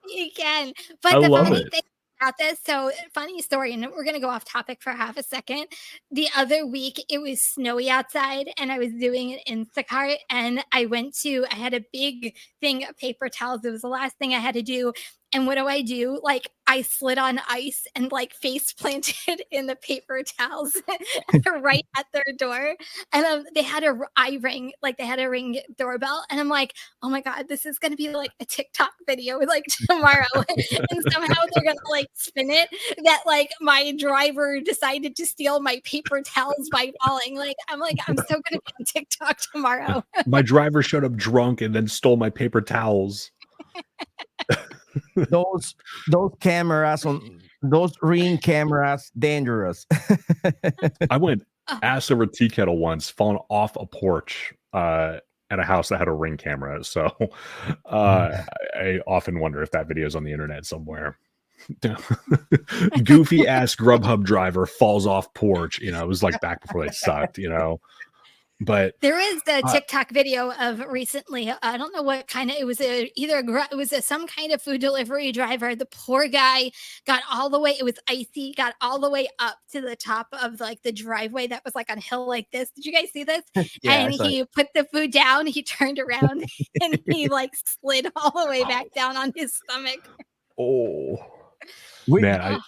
You can. But I the love funny it. thing about this, so funny story, and we're gonna go off topic for half a second. The other week it was snowy outside and I was doing an Instacart and I had a big thing of paper towels. It was the last thing I had to do. And what do? Like I slid on ice and like face planted in the paper towels right at their door. And they had they had a ring doorbell. And I'm like, oh my God, this is going to be like a TikTok video like tomorrow. And somehow they're going to like spin it that like my driver decided to steal my paper towels by falling. I'm so going to be on TikTok tomorrow. My driver showed up drunk and then stole my paper towels. those cameras on those ring cameras, dangerous. I went ass over tea kettle once, falling off a porch at a house that had a ring camera. So I often wonder if that video is on the internet somewhere. Goofy ass Grubhub driver falls off porch. It was like back before they sucked. But there is a TikTok video of recently. I don't know what kind of it was. Some kind of food delivery driver. The poor guy got all the way. It was icy. Got all the way up to the top of like the driveway that was like on a hill like this. Did you guys see this? Yeah, and he put the food down. He turned around and he like slid all the way back down on his stomach. Oh man,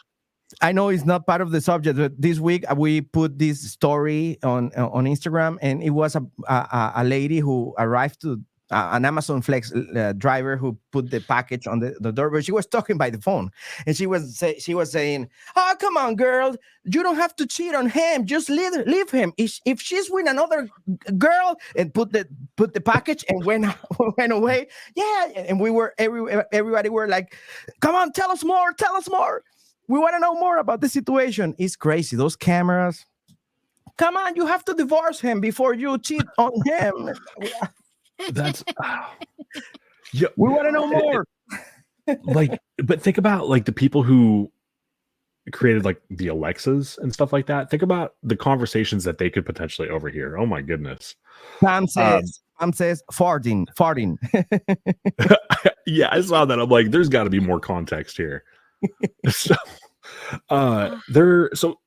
I know it's not part of the subject, but this week we put this story on Instagram, and it was a lady who arrived to an Amazon Flex driver who put the package on the door, but she was talking by the phone, and she was saying, "Oh, come on, girl, you don't have to cheat on him. Just leave him. If she's with another girl," and put the package and went away. Yeah, and everybody were like, "Come on, tell us more. Tell us more. We want to know more about the situation." It's crazy. Those cameras. Come on, you have to divorce him before you cheat on him. That's yeah. We want to know more. But think about like the people who created like the Alexas and stuff like that. Think about the conversations that they could potentially overhear. Oh my goodness. Sam says farting. Yeah, I saw that. I'm like, there's got to be more context here. So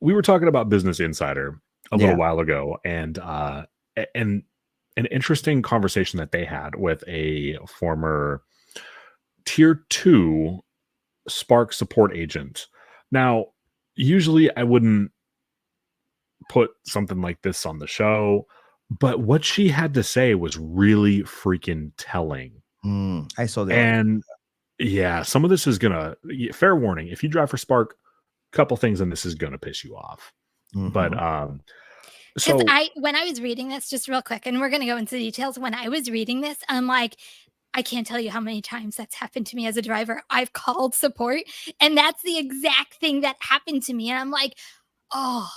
we were talking about Business Insider a little while ago, and an interesting conversation that they had with a former tier 2 Spark support agent. Now, usually I wouldn't put something like this on the show, but what she had to say was really freaking telling. I saw that. And yeah, some of this is gonna, fair warning, if you drive for Spark, a couple things and this is gonna piss you off. But so when I was reading this, just real quick, and we're gonna go into the details. When I was reading this, I'm like, I can't tell you how many times that's happened to me as a driver. I've called support, and that's the exact thing that happened to me. And I'm like, oh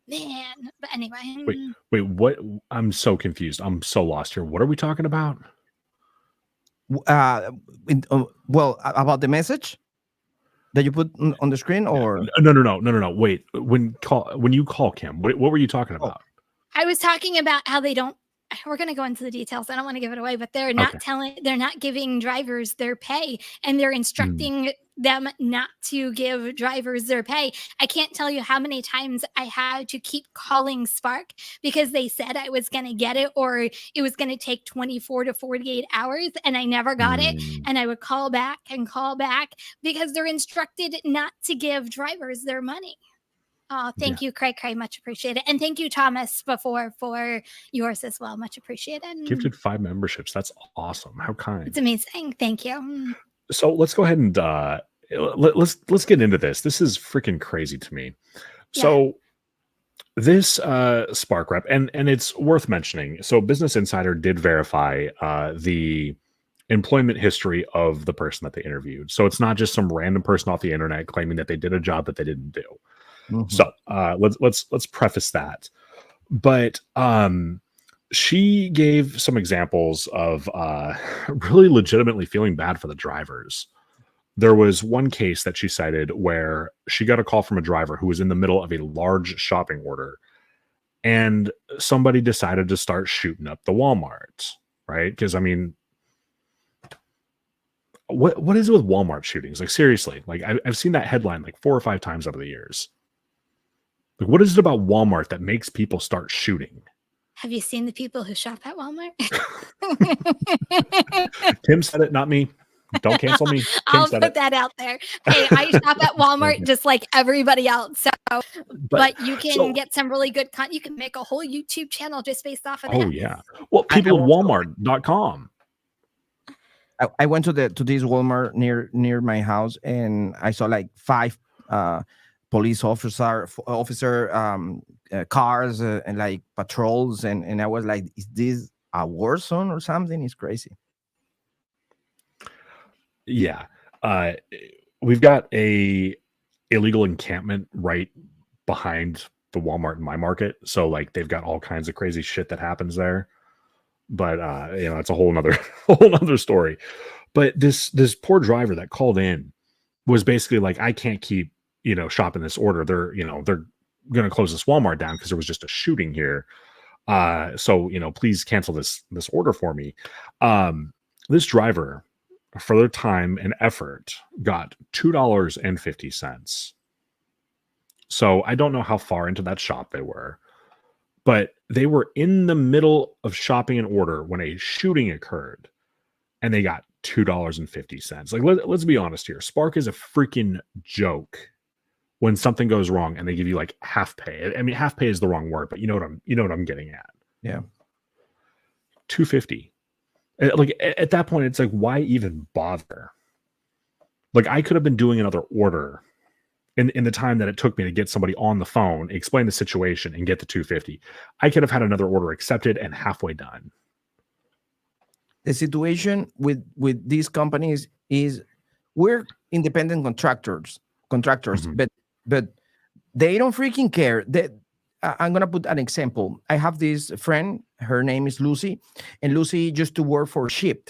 man. But anyway. Wait, what? I'm so confused. I'm so lost here. What are we talking about? Well, about the message that you put on the screen, or no. Wait, when you call Kim, what were you talking about? I was talking about how they don't. We're going to go into the details. I don't want to give it away, but they're not they're not giving drivers their pay, and they're instructing them not to give drivers their pay. I can't tell you how many times I had to keep calling Spark because they said I was going to get it, or it was going to take 24 to 48 hours, and I never got it. And I would call back because they're instructed not to give drivers their money. Oh, thank you, Craig. Much appreciated. And thank you, Thomas, before for yours as well. Much appreciated. Gifted 5 memberships. That's awesome. How It's kind. amazing. Thank you. So let's go ahead and let's get into this. This is freaking crazy to me. Yeah. So this Spark rep, and it's worth mentioning. So Business Insider did verify the employment history of the person that they interviewed. So it's not just some random person off the internet claiming that they did a job that they didn't do. Mhm. So let's preface that. But she gave some examples of really legitimately feeling bad for the drivers. There was one case that she cited where she got a call from a driver who was in the middle of a large shopping order, and somebody decided to start shooting up the Walmart, right? Because I mean, what is it with Walmart shootings? Like seriously, like I've seen that headline like 4 or 5 times over the years. Like, what is it about Walmart that makes people start shooting? Have you seen the people who shop at Walmart? Tim said it, not me. Don't cancel me. Tim I'll said put it. that out there. Hey, I shop at Walmart just like everybody else. So, but you can get some really good content. You can make a whole YouTube channel just based off of that. Oh yeah. Well, people at Walmart.com. I went to this Walmart near my house, and I saw like 5 police officer cars and like patrols, and I was like, is this a war zone or something? It's crazy. Yeah. We've got a illegal encampment right behind the Walmart in my market. So like they've got all kinds of crazy shit that happens there. But it's a whole nother story. But this poor driver that called in was basically like, I can't keep, shopping this order. They're going to close this Walmart down because there was just a shooting here. So please cancel this order for me. This driver, for their time and effort, got $2.50. So I don't know how far into that shop they were, but they were in the middle of shopping an order when a shooting occurred, and they got $2.50. Like, let's be honest here. Spark is a freaking joke when something goes wrong and they give you like half pay. I mean, half pay is the wrong word, but you know what I'm getting at. Yeah. $2.50. Like at that point, it's like, why even bother? Like I could have been doing another order in the time that it took me to get somebody on the phone, explain the situation, and get the $2.50. I could have had another order accepted and halfway done. The situation with these companies is we're independent contractors, Mm-hmm. but they don't freaking care. I'm gonna put an example. I have this friend. Her name is Lucy, and Lucy used to work for Ship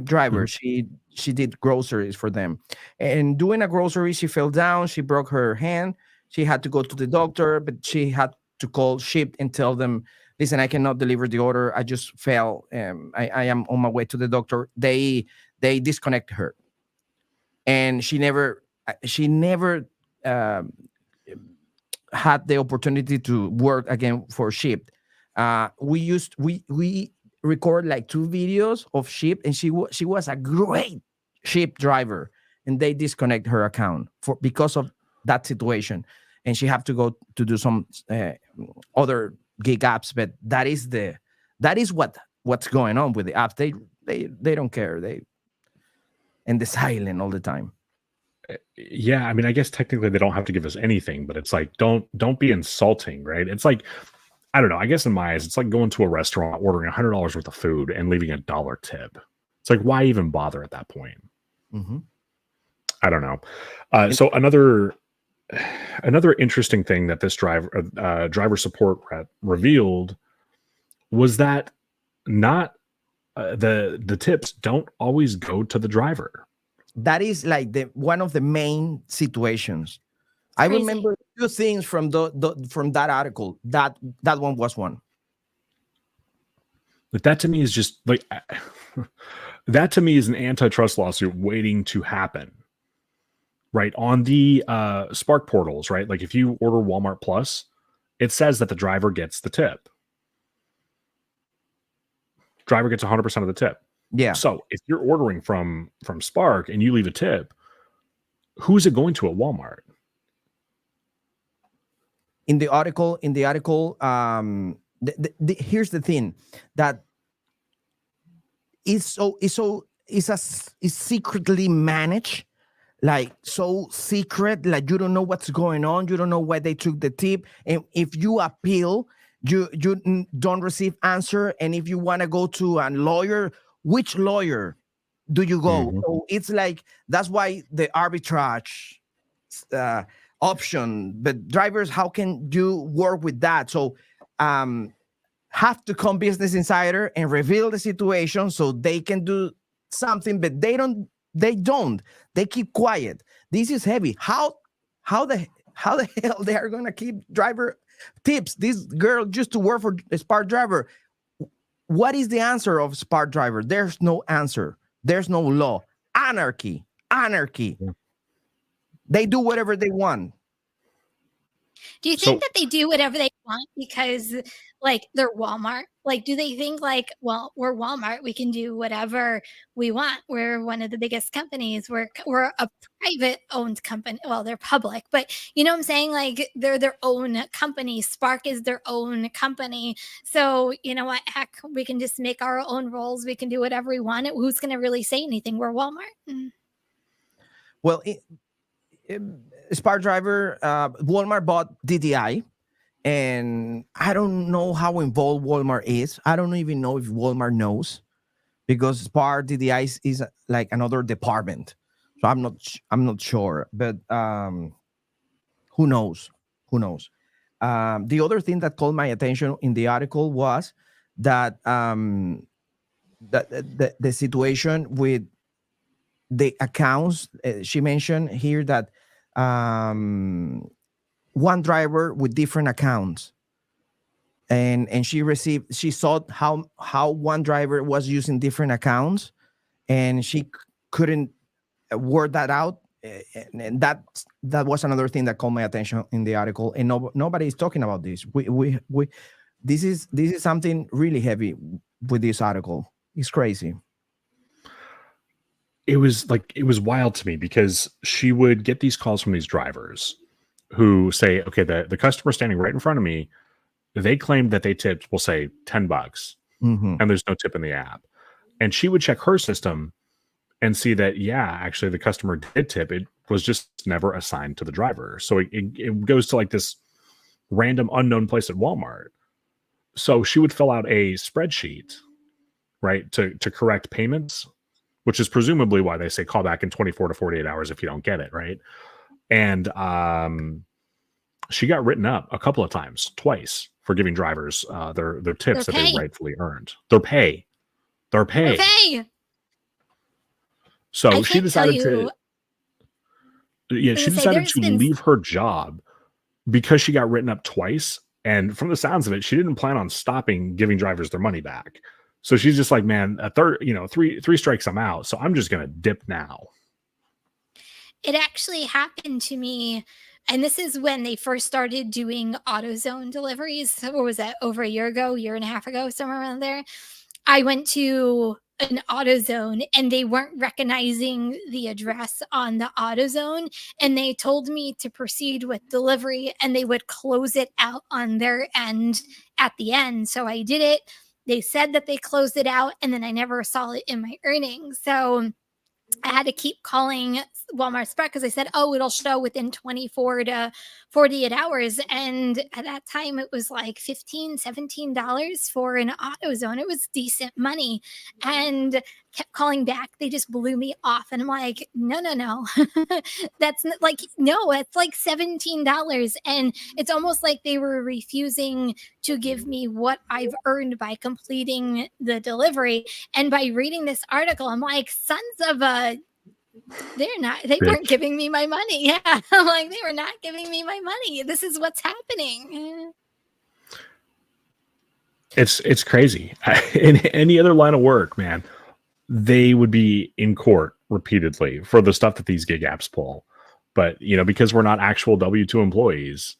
driver. Mm-hmm. She did groceries for them, and doing a grocery, she fell down. She broke her hand. She had to go to the doctor, but she had to call Ship and tell them, listen, I cannot deliver the order. I just fell. I am on my way to the doctor. They disconnect her, and she never had the opportunity to work again for Ship. We record like 2 videos of Ship, and she was a great Ship driver, and they disconnect her account because of that situation, and she have to go to do some other gig apps. But that is what's going on with the apps. They don't care. And they're silent all the time. Yeah, I mean, I guess technically they don't have to give us anything, but it's like, don't be insulting, right? It's like, I don't know. I guess in my eyes, it's like going to a restaurant, ordering $100 worth of food and leaving $1 tip. It's like, why even bother at that point? Mm-hmm. I don't know. So another interesting thing that this driver support rep revealed was that not the tips don't always go to the driver. That is like one of the main situations. I remember 2 things from from that article. That one was one. But that to me is just like that to me is an antitrust lawsuit waiting to happen. Right on the Spark portals, right? Like if you order Walmart Plus, it says that the driver gets the tip. Driver gets 100% of the tip. Yeah. So if you're ordering from Spark and you leave a tip, who's it going to at Walmart? in the article, here's the thing that is secretly managed, like so secret, like you don't know what's going on, you don't know why they took the tip, and if you appeal, you don't receive answer, and if you want to go to a lawyer, which lawyer do you go? Mhm. So it's like that's why the arbitrage option. But drivers, how can you work with that? So have to come Business Insider and reveal the situation so they can do something, but they don't. They keep quiet. This is heavy. How the hell they are gonna keep driver tips? This girl used to work for a Spark Driver. What is the answer of Spark Driver? There's no answer. There's no law. Anarchy. Yeah. They do whatever they want. Do you think that they do whatever they want because, like, they're Walmart? Like, do they think, like, well, we're Walmart, we can do whatever we want. We're one of the biggest companies. We're a private-owned company. Well, they're public, but you know what I'm saying? Like, they're their own company. Spark is their own company. So, you know what? Heck, we can just make our own rules. We can do whatever we want. Who's going to really say anything? We're Walmart. Well, Spark Driver, Walmart bought DDI, and I don't know how involved Walmart is. I don't even know if Walmart knows, because Spark DDI is like another department. So I'm not sure, but who knows? Who knows? The other thing that caught my attention in the article was that the situation with the accounts. She mentioned here that one driver with different accounts, and she saw how one driver was using different accounts, and she couldn't word that out, and that was another thing that caught my attention in the article, and nobody is talking about this. We this is something really heavy with this article. It's crazy. It was wild to me, because she would get these calls from these drivers who say, okay, the customer standing right in front of me, they claimed that they tipped, we'll say $10, Mm-hmm. and there's no tip in the app. And she would check her system and see that, yeah, actually the customer did tip. It was just never assigned to the driver. So it goes to like this random unknown place at Walmart. So she would fill out a spreadsheet, right, to correct payments, which is presumably why they say call back in 24 to 48 hours if you don't get it, right? And she got written up a couple of times, twice, for giving drivers their tips that they rightfully earned. Their pay. So she decided to leave her job because she got written up twice. And from the sounds of it, she didn't plan on stopping giving drivers their money back. So she's just like, man, three strikes, I'm out. So I'm just going to dip now. It actually happened to me. And this is when they first started doing AutoZone deliveries. What was that? Over a year ago, year and a half ago, somewhere around there. I went to an AutoZone and they weren't recognizing the address on the AutoZone, and they told me to proceed with delivery, and they would close it out on their end at the end. So I did it. They said that they closed it out, and then I never saw it in my earnings. So I had to keep calling Walmart Spark because I said, oh, it'll show within 24 to 48 hours. And at that time, it was like $15, $17 for an AutoZone. It was decent money. And kept calling back. They just blew me off. And I'm like, no. That's like, no, it's like $17. And it's almost like they were refusing to give me what I've earned by completing the delivery. And by reading this article, I'm like, sons of a, they weren't giving me my money. Yeah. I'm like, they were not giving me my money. This is what's happening. It's crazy. In any other line of work, man, they would be in court repeatedly for the stuff that these gig apps pull. But, because we're not actual W-2 employees,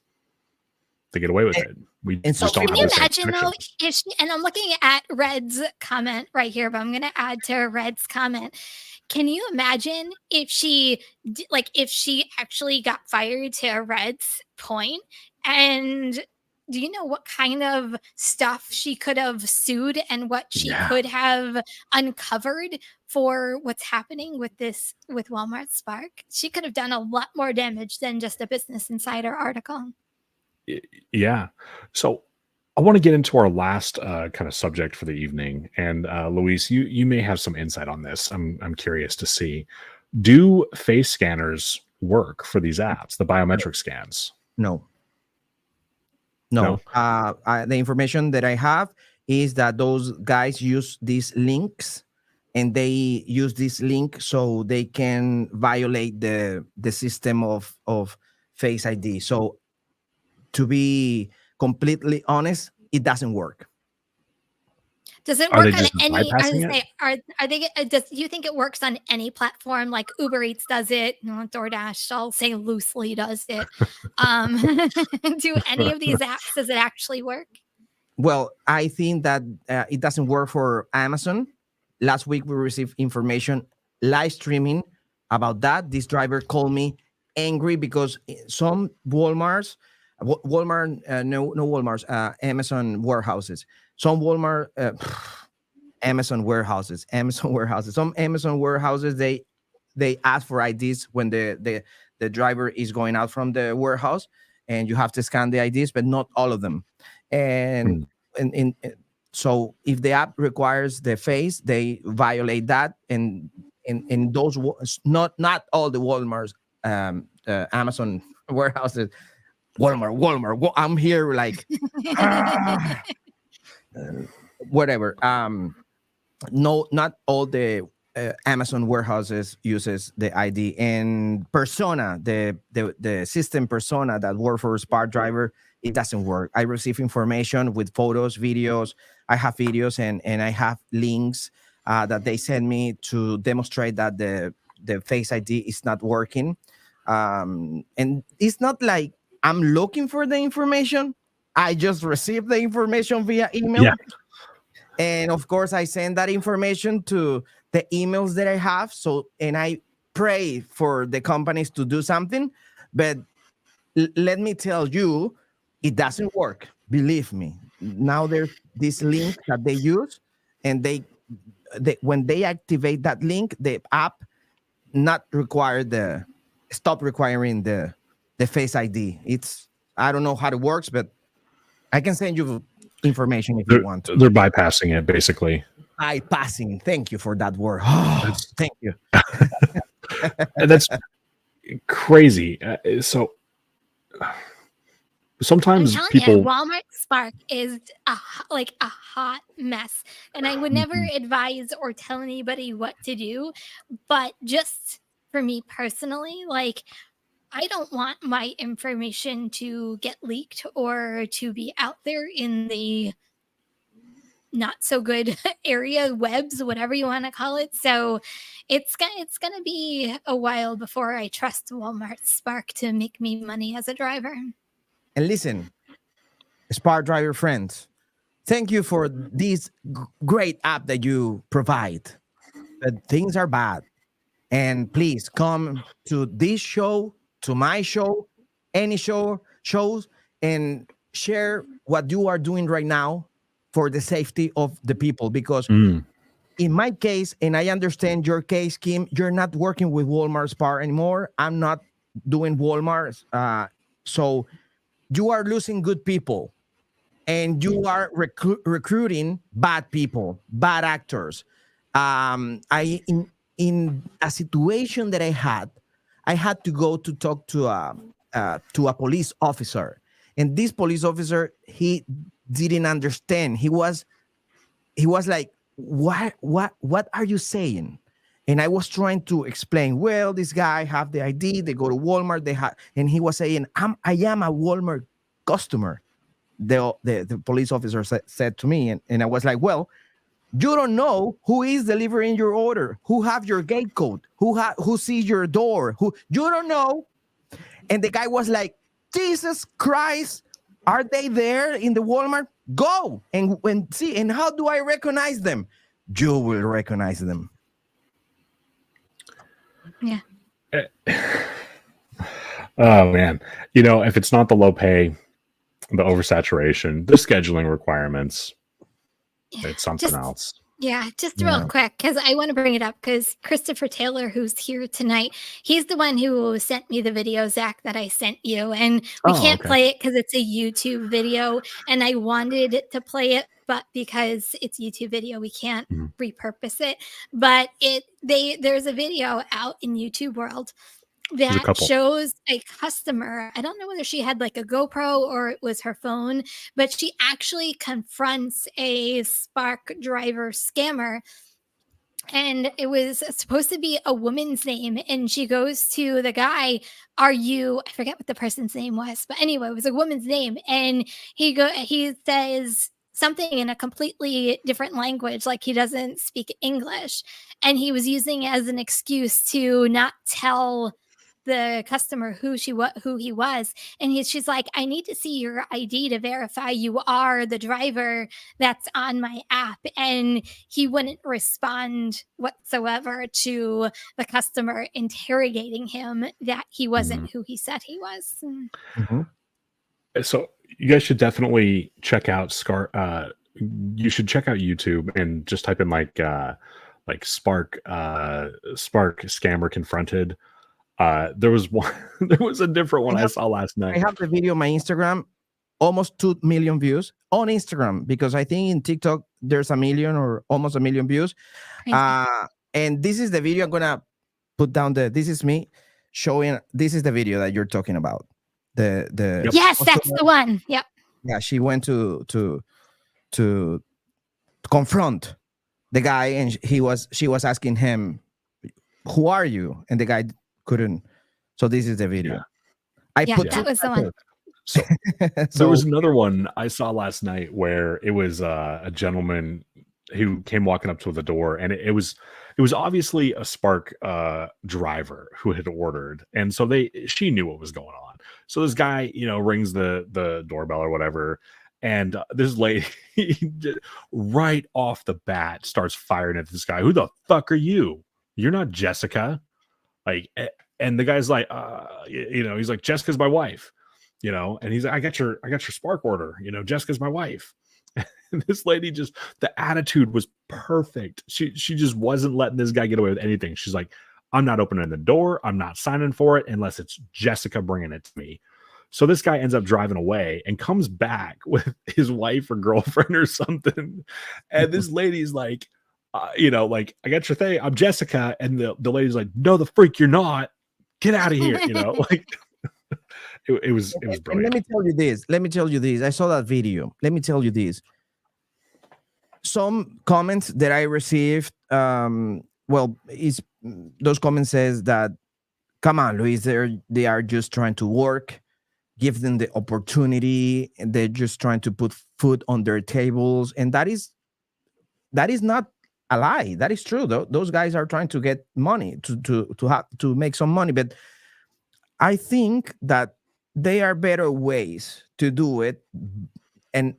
they get away with it. We just don't have the same imagine though, and I'm looking at Red's comment right here, but I'm going to add to Red's comment. Can you imagine if she actually got fired, to Red's point, And do you know what kind of stuff she could have sued and what she Yeah. could have uncovered for what's happening with Walmart Spark? She could have done a lot more damage than just a Business Insider article. Yeah. So I want to get into our last kind of subject for the evening. And Luis, you may have some insight on this. I'm curious to see. Do face scanners work for these apps, the biometric scans? No. No? The information that I have is that those guys use these links, and they use this link so they can violate the system of Face ID. So to be completely honest, it doesn't work. Does it Are they work on just any? I was bypassing gonna it? say, are they? Does you think it works on any platform? Like Uber Eats does it, DoorDash, I'll say loosely does it. Do any of these apps, does it actually work? Well, I think that it doesn't work for Amazon. Last week, we received information live streaming about that. This driver called me angry because some Walmarts, Walmart, no Walmarts, Amazon warehouses, some Walmart, Amazon warehouses, some Amazon warehouses, they ask for IDs when the driver is going out from the warehouse, and you have to scan the IDs, but not all of them. And so if the app requires the face, they violate that. And in those not all the Walmart's, Amazon warehouses, Walmart. I'm here like whatever. No, not all the Amazon warehouses uses the ID. And Persona, the system Persona that works for Spark Driver, it doesn't work. I receive information with photos, videos. I have videos and I have links that they send me to demonstrate that the Face ID is not working. And it's not like I'm looking for the information. I just received the information via email. Yeah. And of course, I send that information to the emails that I have. So, and I pray for the companies to do something. But let me tell you, it doesn't work. Believe me. Now there's this link that they use, and they when they activate that link, the app stop requiring the Face ID. I don't know how it works, but I can send you information if you want to. They're bypassing it, basically. Bypassing. Thank you for that word. Oh, thank you. And that's crazy. So sometimes people, Walmart Spark is a hot mess, and I would never advise or tell anybody what to do. But just for me personally, like, I don't want my information to get leaked or to be out there in the not so good area, webs, whatever you want to call it. So it's gonna be a while before I trust Walmart Spark to make me money as a driver. And listen, Spark Driver friends, thank you for this great app that you provide. But things are bad. And please come to this show, to my show, any shows, and share what you are doing right now for the safety of the people. Because in my case, and I understand your case, Kim, you're not working with Walmart Spark anymore. I'm not doing Walmart. So you are losing good people, and you are recruiting bad people, bad actors. In a situation that I had to go to talk to a police officer, and this police officer, he didn't understand. He was like, what are you saying? And I was trying to explain, well, this guy have the ID, they go to Walmart, and he was saying, I am a Walmart customer. The police officer said to me, and I was like, well, you don't know who is delivering your order, who have your gate code, who sees your door, who you don't know. And the guy was like, Jesus Christ, are they there in the Walmart? Go and see. And how do I recognize them? You will recognize them. Yeah. Oh man, if it's not the low pay, The oversaturation, the scheduling requirements. Yeah, It's something just else. yeah, just Yeah. real quick, because I want to bring it up because Christopher Taylor, who's here tonight, he's the one who sent me the video, Zach, that I sent you. And we Oh, can't okay. play it because it's a YouTube video. And I wanted to play it, but because it's YouTube video, we can't Mhm. repurpose it. But there's a video out in YouTube world There's a that couple. shows a customer. I don't know whether she had like a GoPro or it was her phone, but she actually confronts a Spark driver scammer. And it was supposed to be a woman's name. And she goes to the guy, I forget what the person's name was, but anyway, it was a woman's name. And he says something in a completely different language, like he doesn't speak English. And he was using it as an excuse to not tell the customer who he was. And she's like, I need to see your ID to verify you are the driver that's on my app. And he wouldn't respond whatsoever to the customer interrogating him that he wasn't who he said he was. Mhm. So you guys should definitely check out you should check out YouTube and just type in like Spark scammer confronted. There was one there was a different one I saw last I night. have the video on my Instagram, almost 2 million views on Instagram, because I think in TikTok there's a million or almost a million views. Crazy. And this is the video. I'm gonna put down this is me showing. This is the video that you're talking about. The Yep. Yes, that's the one. Yep. Yeah, she went to confront the guy, and she was asking him, "Who are you?" And the guy couldn't. So this is the video. Yeah. That was the one. So So there was another one I saw last night where it was a gentleman who came walking up to the door, and it was obviously a Spark driver who had ordered, and so she knew what was going on. So this guy, rings the doorbell or whatever, and this lady right off the bat starts firing at this guy. Who the fuck are you? You're not Jessica. Like, and the guy's like, he's like, Jessica's my wife. And he's like, I got your Spark order. Jessica's my wife. And this lady the attitude was perfect. She just wasn't letting this guy get away with anything. She's like, I'm not opening the door. I'm not signing for it unless it's Jessica bringing it to me. So this guy ends up driving away and comes back with his wife or girlfriend or something. And this lady's like, like, I got your thing. I'm Jessica. And the lady's like, no, the freak, you're not. Get out of here. Like it was brilliant. And let me tell you this. I saw that video. Let me tell you this. Some comments that I received, those comments says that, come on, Luis, they are just trying to work, give them the opportunity, and they're just trying to put food on their tables. And that is not a lie. That is true. Those guys are trying to get money to make some money. But I think that there are better ways to do it, and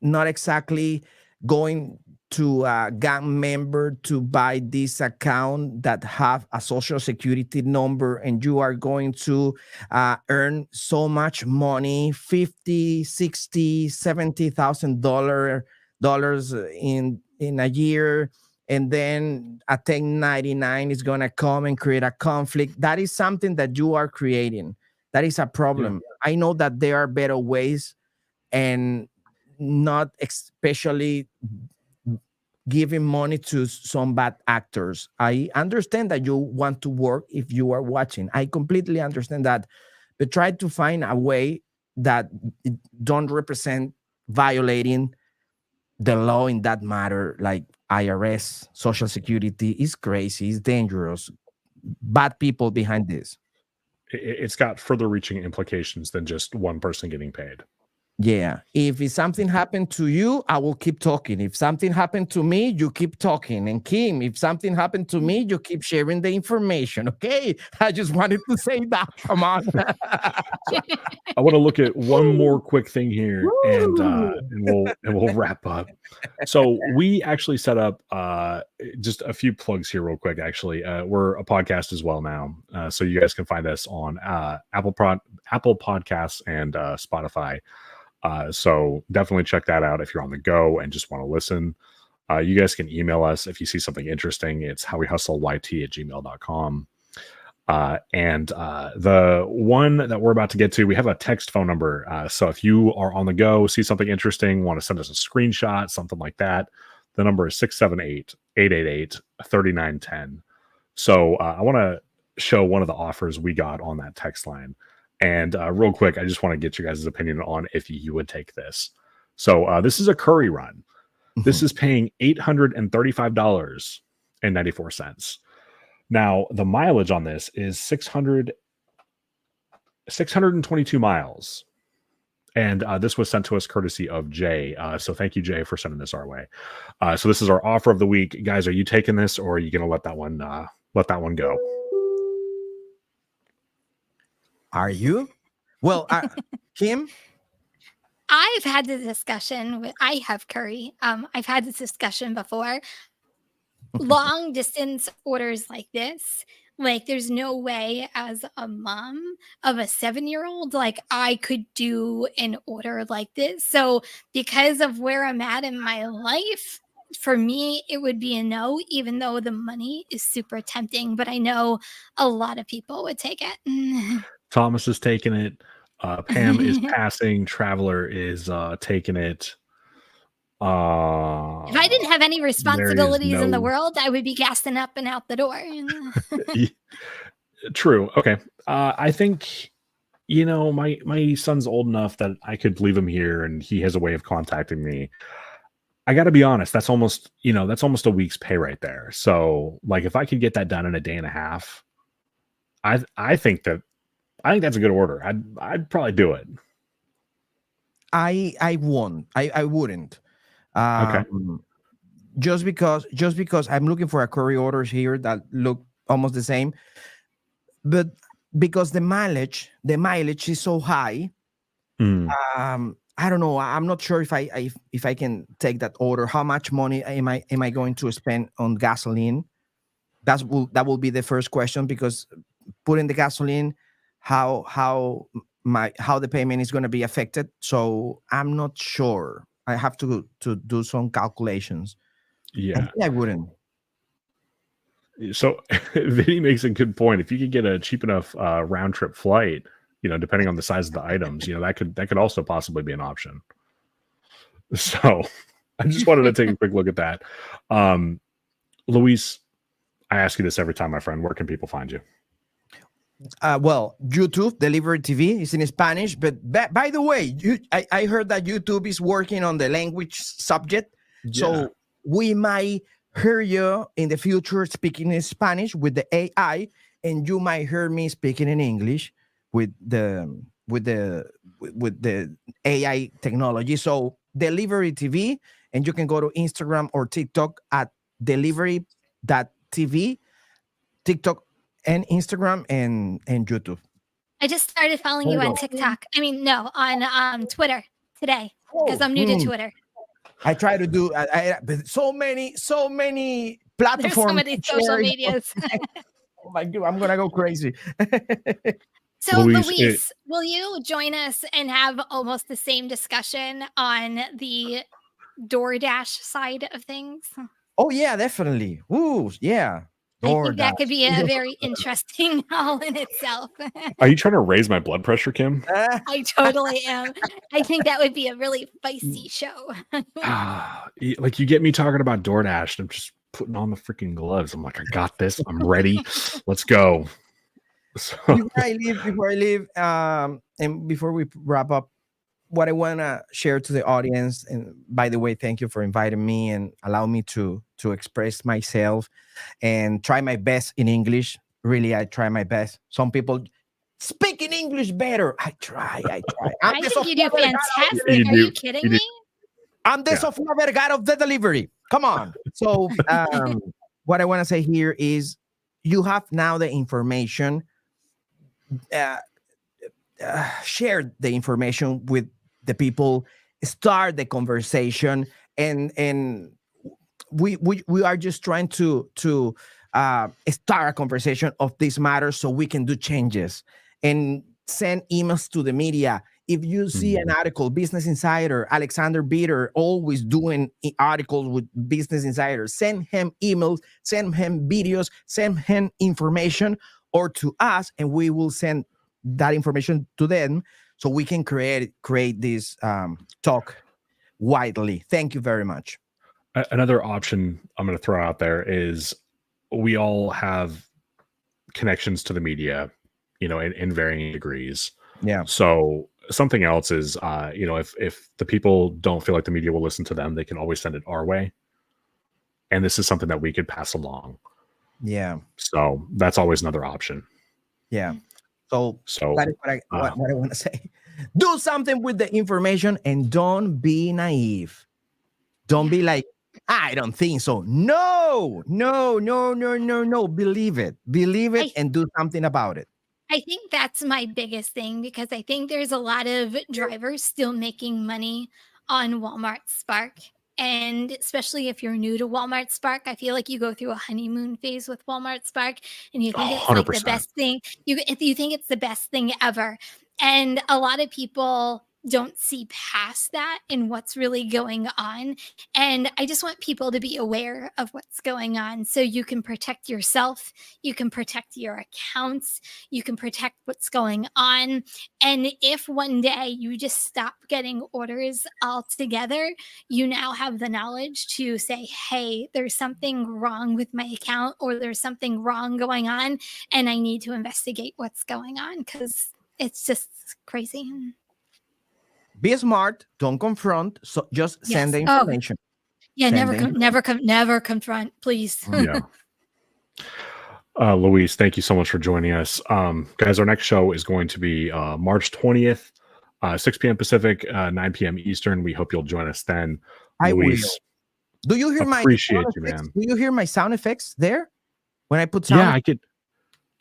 not exactly going to a gang member to buy this account that have a social security number, and you are going to earn so much money, $50,000, $60,000, $70,000 in a year, and then a 1099 is going to come and create a conflict. That is something that you are creating. That is a problem. Yeah. I know that there are better ways, and not especially giving money to some bad actors. I understand that you want to work if you are watching. I completely understand that. But try to find a way that it don't represent violating the law in that matter, like IRS, Social Security. Is crazy. It's dangerous. Bad people behind this. It's got further reaching implications than just one person getting paid. Yeah. If something happened to you, I will keep talking. If something happened to me, you keep talking. And Kim, if something happened to me, you keep sharing the information. Okay. I just wanted to say that. Come on. I want to look at one more quick thing here, and we'll wrap up. So we actually set up just a few plugs here real quick. Actually, we're a podcast as well now, so you guys can find us on Apple Podcasts and Spotify. So definitely check that out if you're on the go and just want to listen. You guys can email us if you see something interesting. It's howwehustleyt@gmail.com. And the one that we're about to get to, we have a text phone number. So if you are on the go, see something interesting, want to send us a screenshot, something like that, the number is 678-888-3910. So I want to show one of the offers we got on that text line. And real quick, I just want to get you guys' opinion on if you would take this. So this is a curry run. This is paying $835.94. Now, the mileage on this is 622 miles. And this was sent to us courtesy of Jay. So thank you, Jay, for sending this our way. So this is our offer of the week. Guys, are you taking this, or are you going to let that one go? Are you? Well, Kim? I've had the discussion I have curry. I've had this discussion before. Long distance orders like this, like there's no way as a mom of a 7-year-old, like I could do an order like this. So because of where I'm at in my life, for me, it would be a no, even though the money is super tempting. But I know a lot of people would take it. Thomas is taking it. Pam is passing. Traveler is taking it. If I didn't have any responsibilities in the world, I would be gassing up and out the door. True. Okay. I think, my son's old enough that I could leave him here and he has a way of contacting me. I got to be honest. That's almost a week's pay right there. So like, if I could get that done in a day and a half, I think that's a good order. I'd probably do it. I won't. I wouldn't. Okay. Just because I'm looking for a curry orders here that look almost the same, but because the mileage is so high, I don't know. I'm not sure if I can take that order. How much money am I going to spend on gasoline? That will be the first question, because putting the gasoline, how the payment is going to be affected. So I'm not sure. I have to do some calculations. Yeah, I wouldn't. So Vinny makes a good point. If you could get a cheap enough round trip flight, depending on the size of the items, that could also possibly be an option. So I just wanted to take a quick look at that. Louise, I ask you this every time, my friend. Where can people find you? Well, YouTube, Delivery TV is in Spanish. But by the way, I heard that YouTube is working on the language subject. Yeah. So we might hear you in the future speaking in Spanish with the AI, and you might hear me speaking in English with the AI technology. So Delivery TV, and you can go to Instagram or TikTok at delivery.tv, TikTok and Instagram and YouTube. I just started following you on TikTok. On Twitter today, because I'm new to Twitter. I try to do but so many platforms. There's so many social medias. Oh my God, I'm gonna go crazy. So Louise, will you join us and have almost the same discussion on the DoorDash side of things? Oh yeah, definitely. Ooh, yeah. I think that could be a very interesting all in itself. Are you trying to raise my blood pressure, Kim? I totally am. I think that would be a really feisty show. Like, you get me talking about DoorDash, and I'm just putting on the freaking gloves. I'm like, I got this. I'm ready. Let's go. So. Before I leave, and before we wrap up, what I want to share to the audience, and by the way, thank you for inviting me and allow me to express myself and try my best in English. Really, I try my best. Some people speak in English better. I try. I think you do fantastic. Are you kidding me? I'm the Sofia Vergara of the delivery. Come on. So what I want to say here is you have now the information. Share the information with the people, start the conversation, and we are just trying to start a conversation of this matter so we can do changes and send emails to the media. if you see an article, Business Insider, Alexander Bitter, always doing articles with Business Insider, send him emails, send him videos, send him information, or to us, and we will send that information to them so we can create this talk widely. Thank you very much. Another option I'm going to throw out there is we all have connections to the media, in varying degrees. Yeah. So something else is, if the people don't feel like the media will listen to them, they can always send it our way. And this is something that we could pass along. Yeah. So that's always another option. Yeah. So that is what I want to say. Do something with the information and don't be naive. Don't be like, I don't think so. No. Believe it and do something about it. I think that's my biggest thing, because I think there's a lot of drivers still making money on Walmart Spark. And especially if you're new to Walmart Spark, I feel like you go through a honeymoon phase with Walmart Spark, and you think it's like the 100%. best thing. You think it's the best thing ever. And a lot of people don't see past that and what's really going on. And I just want people to be aware of what's going on so you can protect yourself, you can protect your accounts, you can protect what's going on. And if one day you just stop getting orders altogether, you now have the knowledge to say, hey, there's something wrong with my account, or there's something wrong going on, and I need to investigate what's going on, because it's just crazy. Be smart. Don't confront. So just send the information. Never confront, please. Yeah. Louise, thank you so much for joining us. Guys, our next show is going to be March 20th, 6 p.m. Pacific, 9 p.m. Eastern. We hope you'll join us then. Louise, do you hear appreciate you, man. Do you hear my sound effects there when I put sound? Yeah, I could.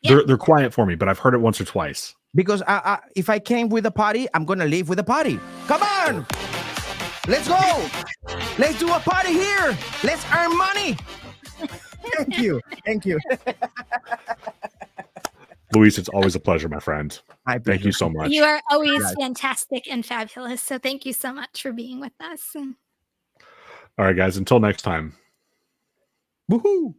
Yeah. They're quiet for me, but I've heard it once or twice. Because if I came with a party, I'm going to leave with a party. Come on. Let's go. Let's do a party here. Let's earn money. Thank you. Louise, it's always a pleasure, my friend. Thank you so much. You are always fantastic and fabulous. So thank you so much for being with us. All right, guys. Until next time. Woohoo.